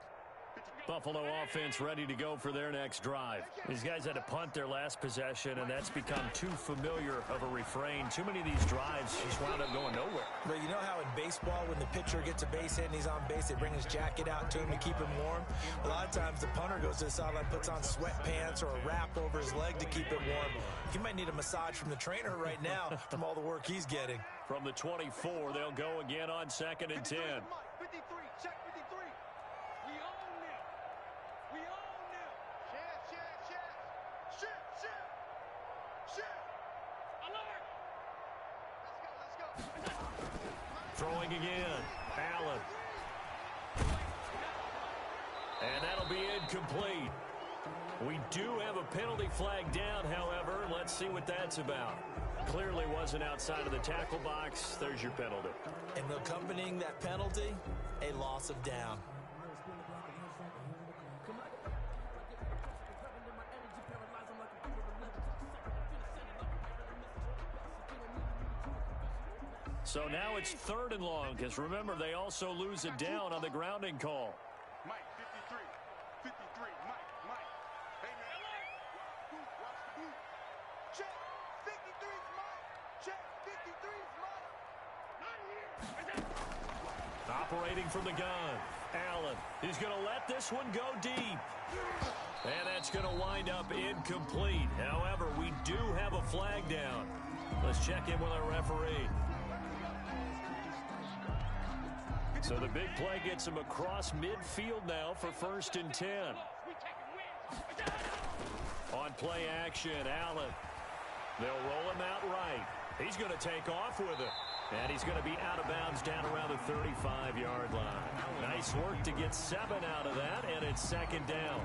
Buffalo offense ready to go for their next drive. These guys had to punt their last possession, and that's become too familiar of a refrain. Too many of these drives just wound up going nowhere. But you know how in baseball, when the pitcher gets a base hit and he's on base, they bring his jacket out to him to keep him warm? A lot of times the punter goes to the sideline, puts on sweatpants or a wrap over his leg to keep it warm. He might need a massage from the trainer right now from all the work he's getting. From the 24, they'll go again on 2nd and 10. 53, check 53. We own them. We own them. Shift. Alert. Let's go. Throwing again. Allen. And that'll be incomplete. We do have a penalty flag down, however. Let's see what that's about. Clearly wasn't outside of the tackle box. There's your penalty. And accompanying that penalty, a loss of down. So now it's 3rd and long, because remember, they also lose a down on the grounding call. Mike, 53, Mike. Hey, man. Watch the boot. Check, 53's Mike. Check, 53's Mike. Not here. Operating from the gun. Allen. He's going to let this one go deep. And that's going to wind up incomplete. However, we do have a flag down. Let's check in with our referee. So the big play gets him across midfield now for 1st and 10. On play action, Allen. They'll roll him out right. He's going to take off with it. And he's going to be out of bounds down around the 35-yard line. Nice work to get 7 out of that, and it's 2nd down.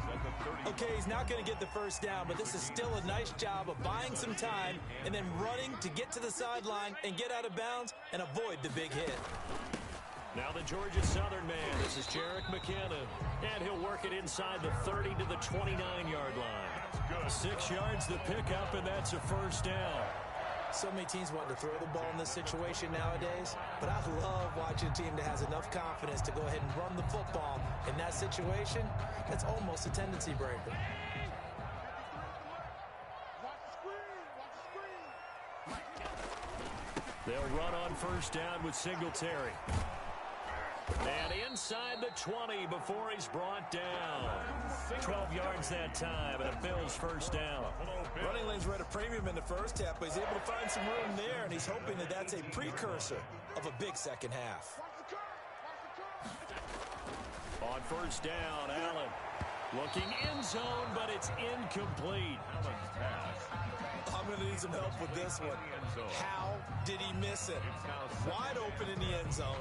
Okay, he's not going to get the 1st down, but this is still a nice job of buying some time and then running to get to the sideline and get out of bounds and avoid the big hit. Now the Georgia Southern man. This is Jerick McKinnon. And he'll work it inside the 30 to the 29-yard line. 6 yards the pickup, and that's a 1st down. So many teams want to throw the ball in this situation nowadays, but I love watching a team that has enough confidence to go ahead and run the football. In that situation, that's almost a tendency breaker. They'll run on first down with Singletary. And inside the 20 before he's brought down. 12 yards that time, and a Bills first down. Running lanes were at a premium in the first half, but he's able to find some room there, and he's hoping that that's a precursor of a big second half. On first down, Allen looking end zone, but it's incomplete. Allen's pass. I'm going to need some help with this one. How did he miss it? Wide open in the end zone.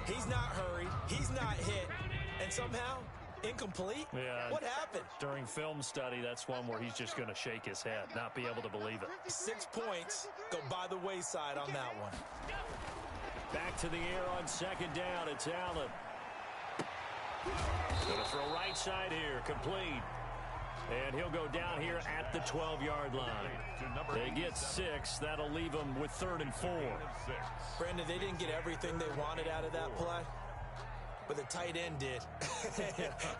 He's not hurried. He's not hit. And somehow, incomplete? Yeah. What happened? During film study, that's one where he's just going to shake his head, not be able to believe it. 6 points go by the wayside on that one. Back to the air on second down. It's Allen. Going to throw right side here. Complete. And he'll go down here at the 12-yard line. They get 6. That'll leave them with 3rd and 4. Brandon, they didn't get everything they wanted out of that play, but the tight end did.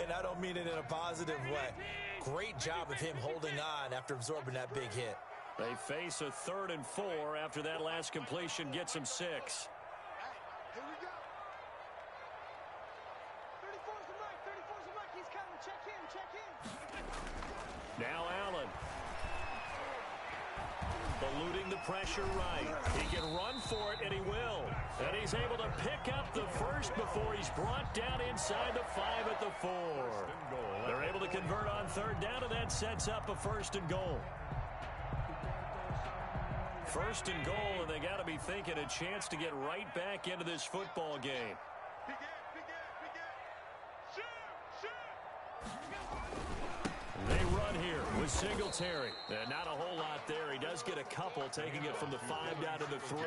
And I don't mean it in a positive way. Great job of him holding on after absorbing that big hit. They face a 3rd and 4 after that last completion gets them 6. Here we go. 34's the mic. 34's the mic. He's coming. Check in. Check in. Now Allen. Eluding the pressure right. He can run for it, and he will. And he's able to pick up the first before he's brought down inside the 5 at the 4. They're able to convert on 3rd down, and that sets up a 1st and goal. 1st and goal, and they got to be thinking a chance to get right back into this football game. They run here with Singletary. And not a whole lot there. He does get a couple, taking it from the 5 down to the 3.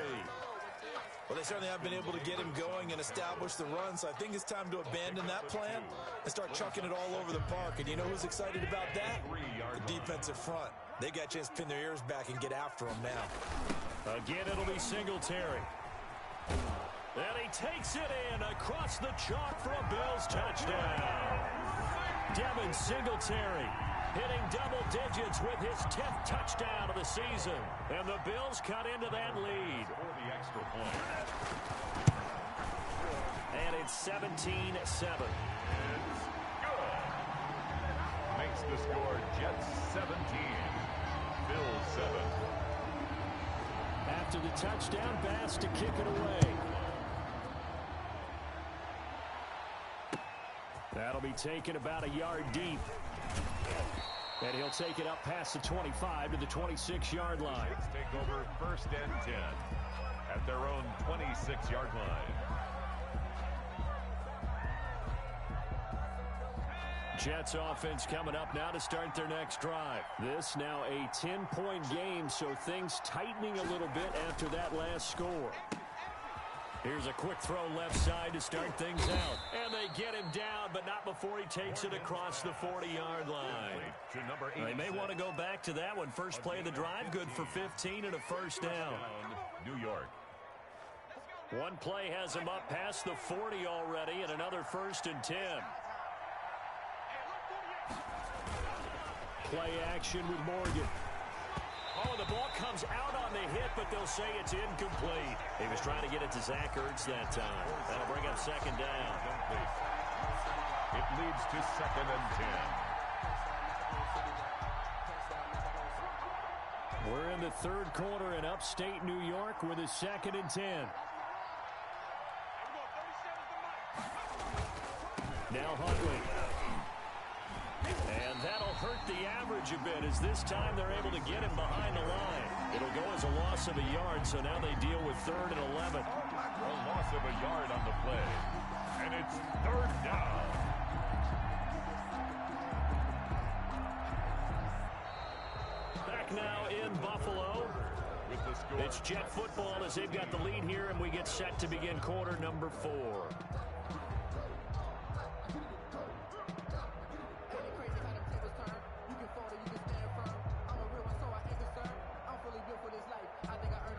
Well, they certainly have been able to get him going and establish the run, so I think it's time to abandon that plan and start chucking it all over the park. And you know who's excited about that? The defensive front. They got a chance to pin their ears back and get after him now. Again, it'll be Singletary. And he takes it in across the chalk for a Bills touchdown. Devin Singletary hitting double digits with his 10th touchdown of the season. And the Bills cut into that lead. For the extra point. And it's 17-7. It's good. Makes the score Jets 17. Bills 7. After the touchdown pass to kick it away. That'll be taken about a yard deep. And he'll take it up past the 25 to the 26-yard line. Let's take over 1st and 10 at their own 26-yard line. Jets offense coming up now to start their next drive. This now a 10-point game, so things tightening a little bit after that last score. Here's a quick throw left side to start things out. And they get him down, but not before he takes it across the 40-yard line. They may want to go back to that one. First play of the drive, good for 15 and a 1st down. New York. One play has him up past the 40 already, and another 1st and 10. Play action with Morgan. Oh, the ball comes out on the hit, but they'll say it's incomplete. He was trying to get it to Zach Ertz that time. That'll bring up 2nd down. It leads to 2nd and 10. We're in the 3rd quarter in upstate New York with a 2nd and 10. Now Huntley. And that'll hurt the average a bit, as this time they're able to get him behind the line. It'll go as a loss of a yard, so now they deal with 3rd and 11. A loss of a yard on the play. And it's 3rd down. Back now in Buffalo. With the score. It's Jet football as they've got the lead here, and we get set to begin quarter number 4. You can fall or you can stand firm. I'm a real one, so I ain't concerned. I'm fully built for this life. I think I earned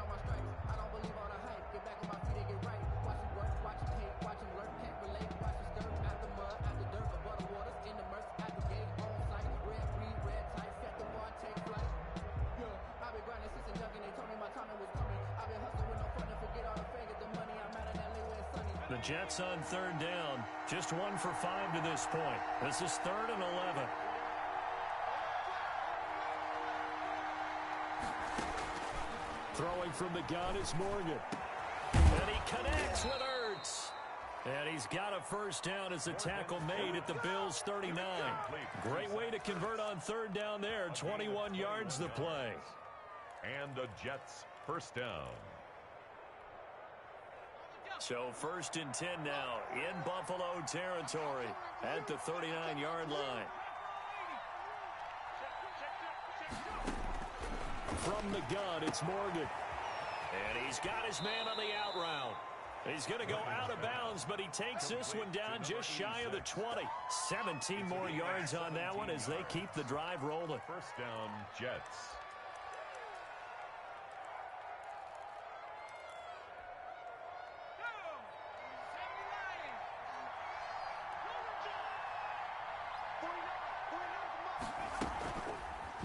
Jets on third down. Just 1 for 5 to this point. This is 3rd and 11. Throwing from the gun is Morgan. And he connects with Ertz. And he's got a first down as the tackle made at the Bills' 39. Great way to convert on third down there. 21 yards the play. And the Jets first down. So 1st and 10 now in Buffalo territory at the 39-yard line. From the gun, it's Morgan. And he's got his man on the out route. He's going to go out of bounds, but he takes this one down just shy of the 20. 17 more yards on that one as they keep the drive rolling. First down, Jets.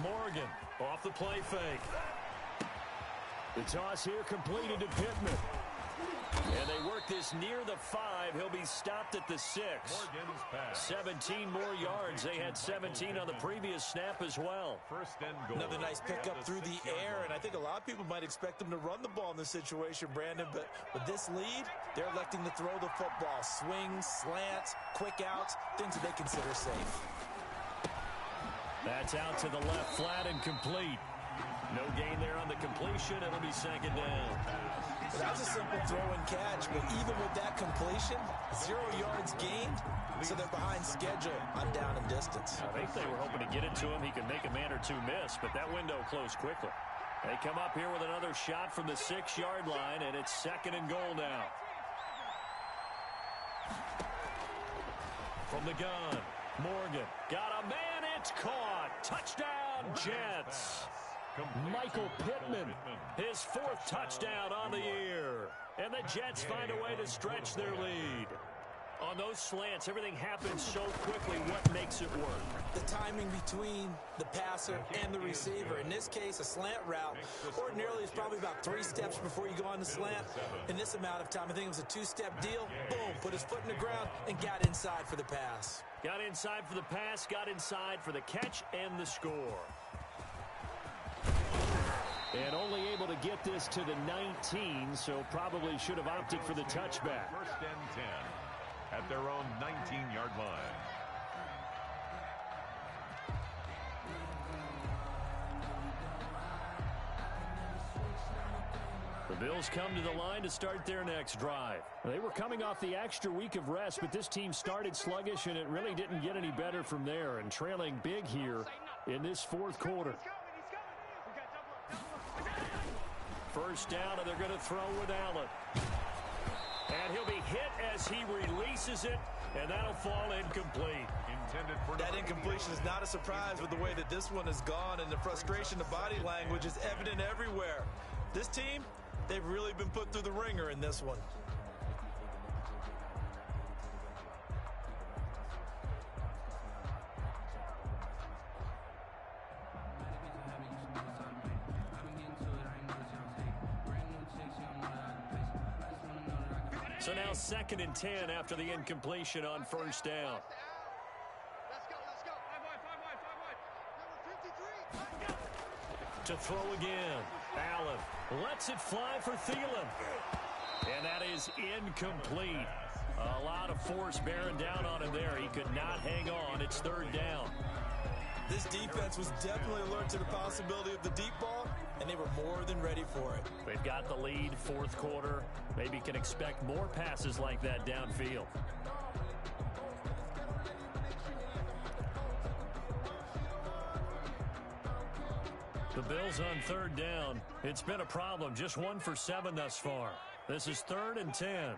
Morgan off the play fake. The toss here completed to Pittman. And they work this near the 5. He'll be stopped at the 6. 17 more yards. They had 17 on the previous snap as well. First and goal. Another nice pickup through the air, and I think a lot of people might expect them to run the ball in this situation, Brandon, but with this lead, they're electing to throw the football. Swings, slants, quick outs, things that they consider safe. That's out to the left, flat and complete. No gain there on the completion. It'll be 2nd down. That was a simple throw and catch, but even with that completion, 0 yards gained, so they're behind schedule on down and distance. I think they were hoping to get it to him. He could make a man or two miss, but that window closed quickly. They come up here with another shot from the 6-yard line, and it's 2nd and goal now. From the gun, Morgan got a man. It's caught. Touchdown, Jets. Michael Pittman, his 4th touchdown on the year. And the Jets find a way to stretch their lead. On those slants, everything happens so quickly. What makes it work? The timing between the passer and the receiver. In this case, a slant route ordinarily is probably about 3 steps before you go on the slant. In this amount of time, I think it was a 2-step deal. Boom, put his foot in the ground and got inside for the pass. Got inside for the pass, got inside for the catch and the score. And only able to get this to the 19, so probably should have opted for the touchback. First and 10 at their own 19-yard line. The Bills come to the line to start their next drive. They were coming off the extra week of rest, but this team started sluggish, and it really didn't get any better from there, and trailing big here in this 4th quarter. First down, and they're going to throw with Allen. And he'll be hit as he releases it, and that'll fall incomplete. That incompletion is not a surprise with the way that this one has gone, and the frustration, the body language is evident everywhere. This team, they've really been put through the ringer in this one. So now 2nd and 10 after the incompletion on first down. Let's go. 5 wide. Number 53. To throw again. Allen lets it fly for Thielen. And that is incomplete. A lot of force bearing down on him there. He could not hang on. It's 3rd down. This defense was definitely alert to the possibility of the deep ball, and they were more than ready for it. They've got the lead, 4th quarter. Maybe can expect more passes like that downfield. The Bills on 3rd down. It's been a problem. Just 1 for 7 thus far. This is 3rd and 10.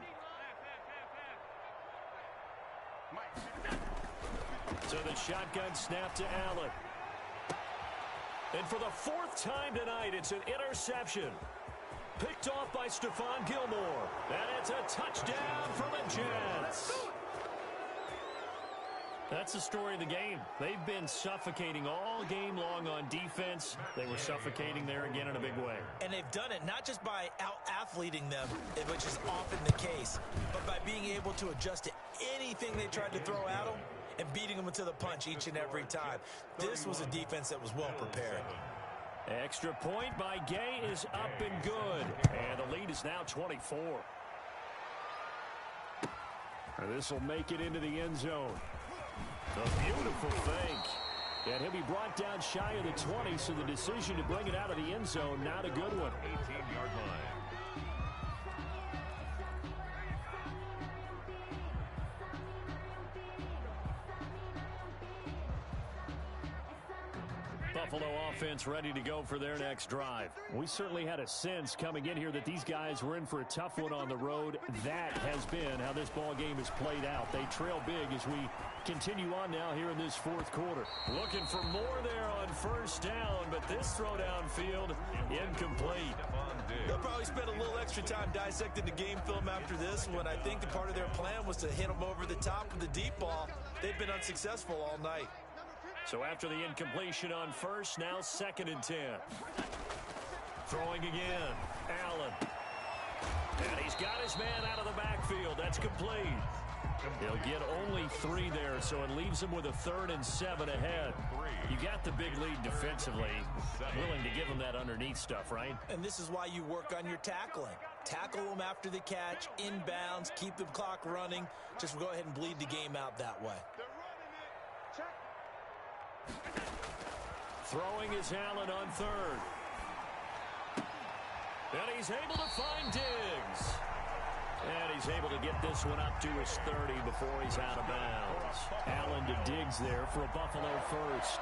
So the shotgun snap to Allen. And for the 4th time tonight, it's an interception. Picked off by Stephon Gilmore. And it's a touchdown for the Jets. That's the story of the game. They've been suffocating all game long on defense. They were suffocating there again in a big way. And they've done it not just by out-athleting them, which is often the case, but by being able to adjust to anything they tried to throw at them and beating them to the punch each and every time. This was a defense that was well prepared. Extra point by Gay is up and good. And the lead is now 24. This will make it into the end zone. A beautiful fake. And he'll be brought down shy of the 20, so the decision to bring it out of the end zone, not a good one. 18-yard line. Buffalo offense ready to go for their next drive. We certainly had a sense coming in here that these guys were in for a tough one on the road. That has been how this ball game has played out. They trail big as we continue on now here in this fourth quarter. Looking for more there on first down, but this throw downfield incomplete. They'll probably spend a little extra time dissecting the game film after this one. I think the part of their plan was to hit them over the top with the deep ball. They've been unsuccessful all night. So after the incompletion on first, now 2nd and 10. Throwing again. Allen. And he's got his man out of the backfield. That's complete. He'll get only 3 there, so it leaves him with a 3rd and 7 ahead. You got the big lead defensively. Willing to give him that underneath stuff, right? And this is why you work on your tackling. Tackle them after the catch, inbounds, keep the clock running. Just go ahead and bleed the game out that way. Throwing is Allen on 3rd. And he's able to find Diggs. And he's able to get this one up to his 30 before he's out of bounds. Allen to Diggs there for a Buffalo first.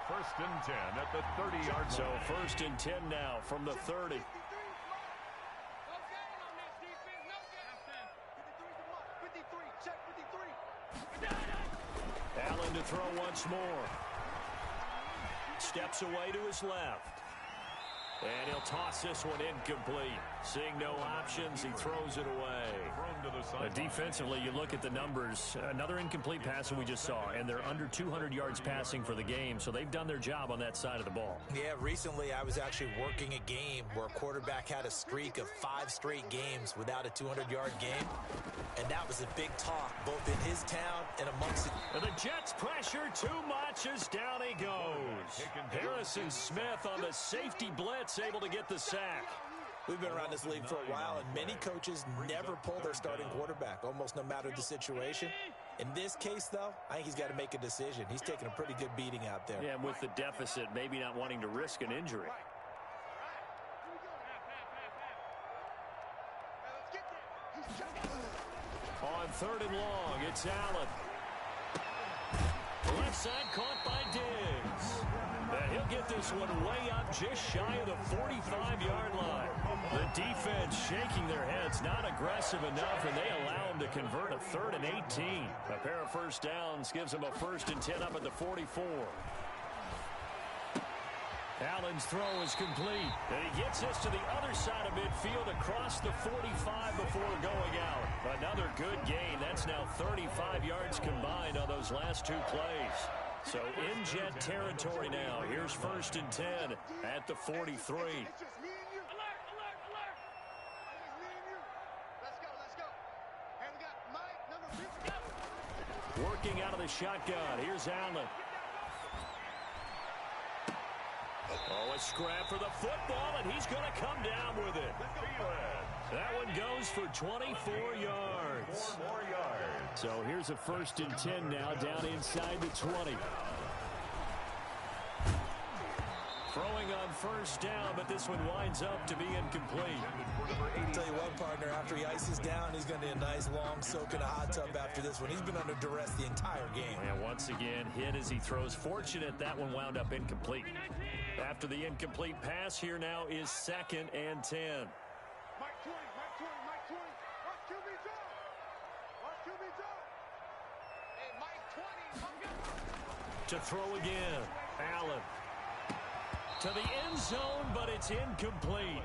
1st and 10 at the 30-yard line. So 1st and 10 now from the 30. Allen to throw once more. Steps away to his left. And he'll toss this one incomplete. Seeing no options, he throws it away. Defensively, you look at the numbers. Another incomplete pass that we just saw, and they're under 200 yards passing for the game, so they've done their job on that side of the ball. Yeah, recently I was actually working a game where a quarterback had a streak of 5 straight games without a 200-yard game, and that was a big talk, both in his town and amongst it. And the Jets pressure too much as down he goes. Harrison Smith on the safety blitz, able to get the sack. We've been around this league for a while, and many coaches never pull their starting quarterback, almost no matter the situation. In this case, though, I think he's got to make a decision. He's taking a pretty good beating out there. Yeah, and with the deficit, maybe not wanting to risk an injury. On 3rd and long, it's Allen. Left side caught by Diggs. And he'll get this one way up just shy of the 45-yard line. The defense shaking their heads, not aggressive enough, and they allow him to convert a 3rd and 18. A pair of first downs gives him a 1st and 10 up at the 44. Allen's throw is complete, and he gets this to the other side of midfield across the 45 before going out. Another good gain. That's now 35 yards combined on those last 2 plays. So in Jet territory now. Here's 1st and 10 at the 43. Working out of the shotgun. Here's Allen. Oh, a scrap for the football, and he's going to come down with it. That one goes for 24 yards. 4 more yards. So here's a 1st and 10 now down inside the 20. Throwing on first down, but this one winds up to be incomplete. I'll tell you what, partner, after he ices down, he's going to need a nice long soak in a hot tub after this one. He's been under duress the entire game. And once again, hit as he throws. Fortunate that one wound up incomplete. After the incomplete pass, here now is 2nd and 10. Mike 20, Mike 20, Mike 20. Watch QB drop. Watch QB drop. Hey, Mike 20. To throw again, Allen. To the end zone, but it's incomplete.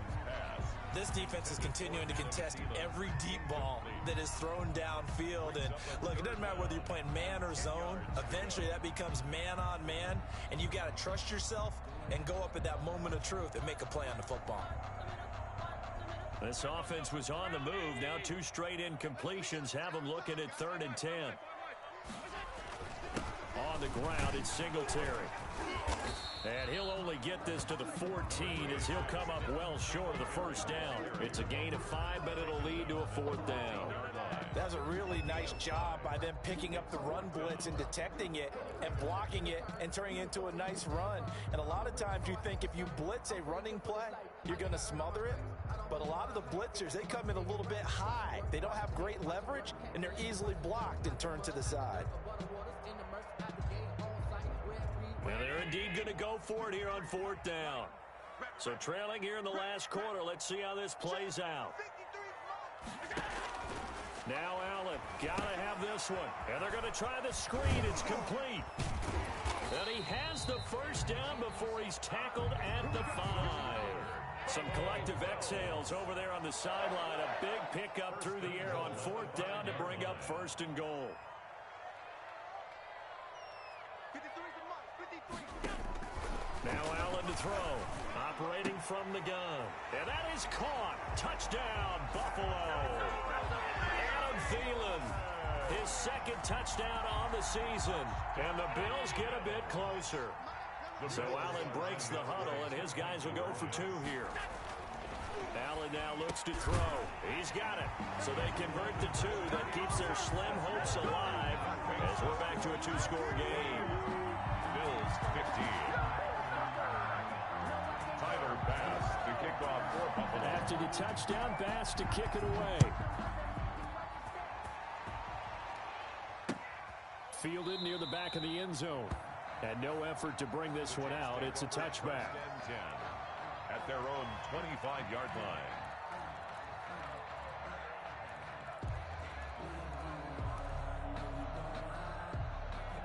This defense is continuing to contest every deep ball that is thrown downfield. And look, it doesn't matter whether you're playing man or zone. Eventually that becomes man on man, and you've got to trust yourself and go up at that moment of truth and make a play on the football. This offense was on the move. Now 2 straight incompletions have them looking at 3rd and 10. On the ground, it's Singletary. And he'll only get this to the 14 as he'll come up well short of the first down. It's a gain of 5, but it'll lead to a 4th down. That was a really nice job by them picking up the run blitz and detecting it and blocking it and turning it into a nice run. And a lot of times you think if you blitz a running play, you're going to smother it. But a lot of the blitzers, they come in a little bit high. They don't have great leverage, and they're easily blocked and turned to the side. Well, they're indeed going to go for it here on 4th down. So trailing here in the last quarter. Let's see how this plays out. Now Allen, got to have this one. And they're going to try the screen. It's complete. And he has the first down before he's tackled at the 5. Some collective exhales over there on the sideline. A big pickup through the air on 4th down to bring up 1st and goal. Now Allen to throw. Operating from the gun. And that is caught. Touchdown, Buffalo. Adam Thielen, his 2nd touchdown on the season. And the Bills get a bit closer. So Allen breaks the huddle, and his guys will go for 2 here. Allen now looks to throw. He's got it. So they convert the 2. That keeps their slim hopes alive as we're back to a 2-score game. Bills 15. Tyler Bass to kick off for Buffalo. After the touchdown, Bass to kick it away. Fielded near the back of the end zone. And no effort to bring this one out. It's a touchback. 10 at their own 25-yard line.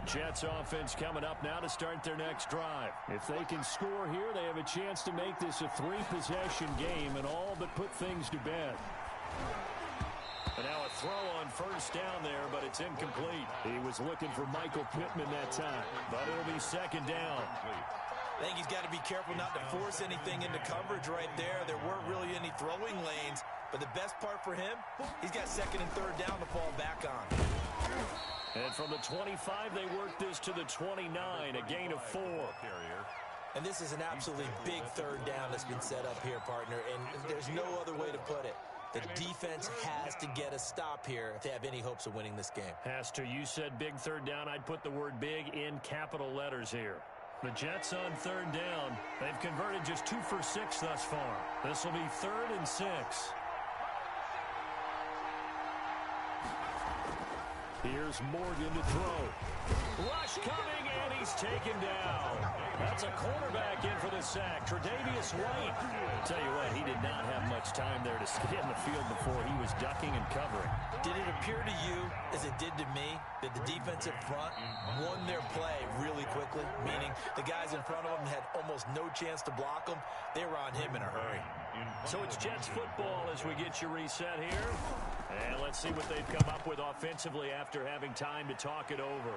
Jets offense coming up now to start their next drive. If they can score here, they have a chance to make this a 3-possession game and all but put things to bed. And now a throw on first down there, but it's incomplete. He was looking for Michael Pittman that time, but it'll be 2nd down. I think he's got to be careful not to force anything into coverage right there. There weren't really any throwing lanes, but the best part for him, he's got 2nd and 3rd down to fall back on. And from the 25, they work this to the 29, a gain of 4. And this is an absolutely big 3rd down that's been set up here, partner, and there's no other way to put it. The defense has to get a stop here if they have any hopes of winning this game. Has to. You said big 3rd down. I'd put the word big in capital letters here. The Jets on 3rd down. They've converted just 2 for 6 thus far. This will be 3rd and 6. Here's Morgan to throw. Rush coming, and he's taken down. That's a cornerback in for the sack, Tre'Davious White. Tell you what, he did not have much time there to stay in the field before he was ducking and covering. Did it appear to you, as it did to me, that the defensive front won their play really quickly? Meaning the guys in front of them had almost no chance to block them. They were on him in a hurry. So it's Jets football as we get you reset here. And let's see what they've come up with offensively after having time to talk it over.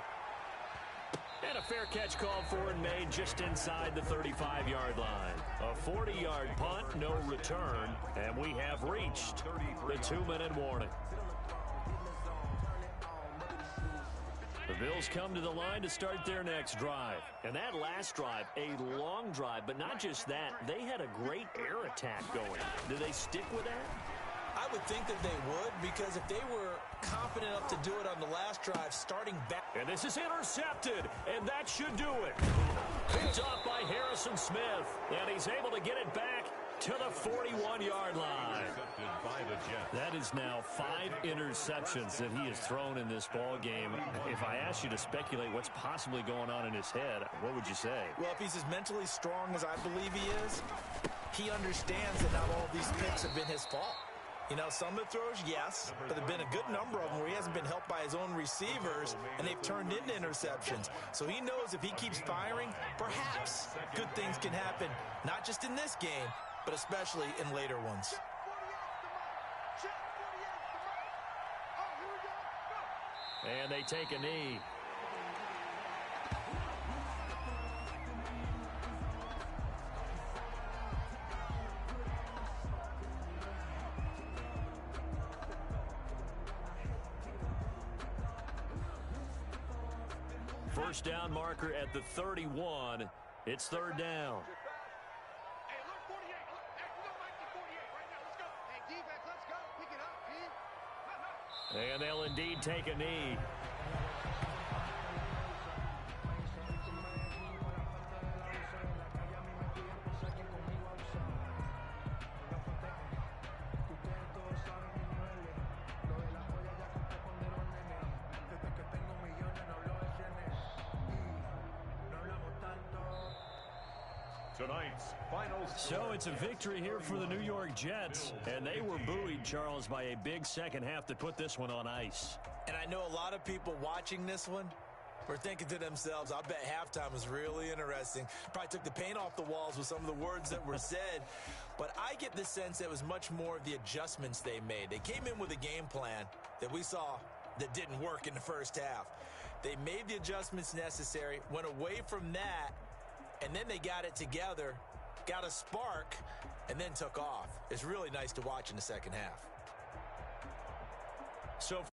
And a fair catch called for and made just inside the 35-yard line. A 40-yard punt, no return, and we have reached the 2-minute warning. The Bills come to the line to start their next drive. And that last drive, a long drive, but not just that, they had a great air attack going. Do they stick with that? I would think that they would, because if they were confident enough to do it on the last drive, starting back. And this is intercepted, and that should do it. Picked off by Harrison Smith, and he's able to get it back to the 41-yard line. That is now 5 interceptions that he has thrown in this ball game. If I asked you to speculate what's possibly going on in his head, what would you say? Well, if he's as mentally strong as I believe he is, he understands that not all of these picks have been his fault. You know, some of the throws, yes, but there have been a good number of them where he hasn't been helped by his own receivers, and they've turned into interceptions. So he knows if he keeps firing, perhaps good things can happen, not just in this game, but especially in later ones. Check, 48, the right. Oh, here we go. Go. And they take a knee. First down marker at the 31. It's third down. Hey, look, 48. Look, hey, we don't like the 48 right now. Let's go. Hey, defense, let's go. Pick it up, P. And they'll indeed take a knee. Tonight's final score. So it's a victory here for the New York Jets. And they were buoyed, Charles, by a big second half to put this one on ice. And I know a lot of people watching this one were thinking to themselves, I bet halftime was really interesting. Probably took the paint off the walls with some of the words that were said. But I get the sense that it was much more of the adjustments they made. They came in with a game plan that we saw that didn't work in the first half. They made the adjustments necessary, went away from that, and then they got it together, got a spark, and then took off. It's really nice to watch in the second half. So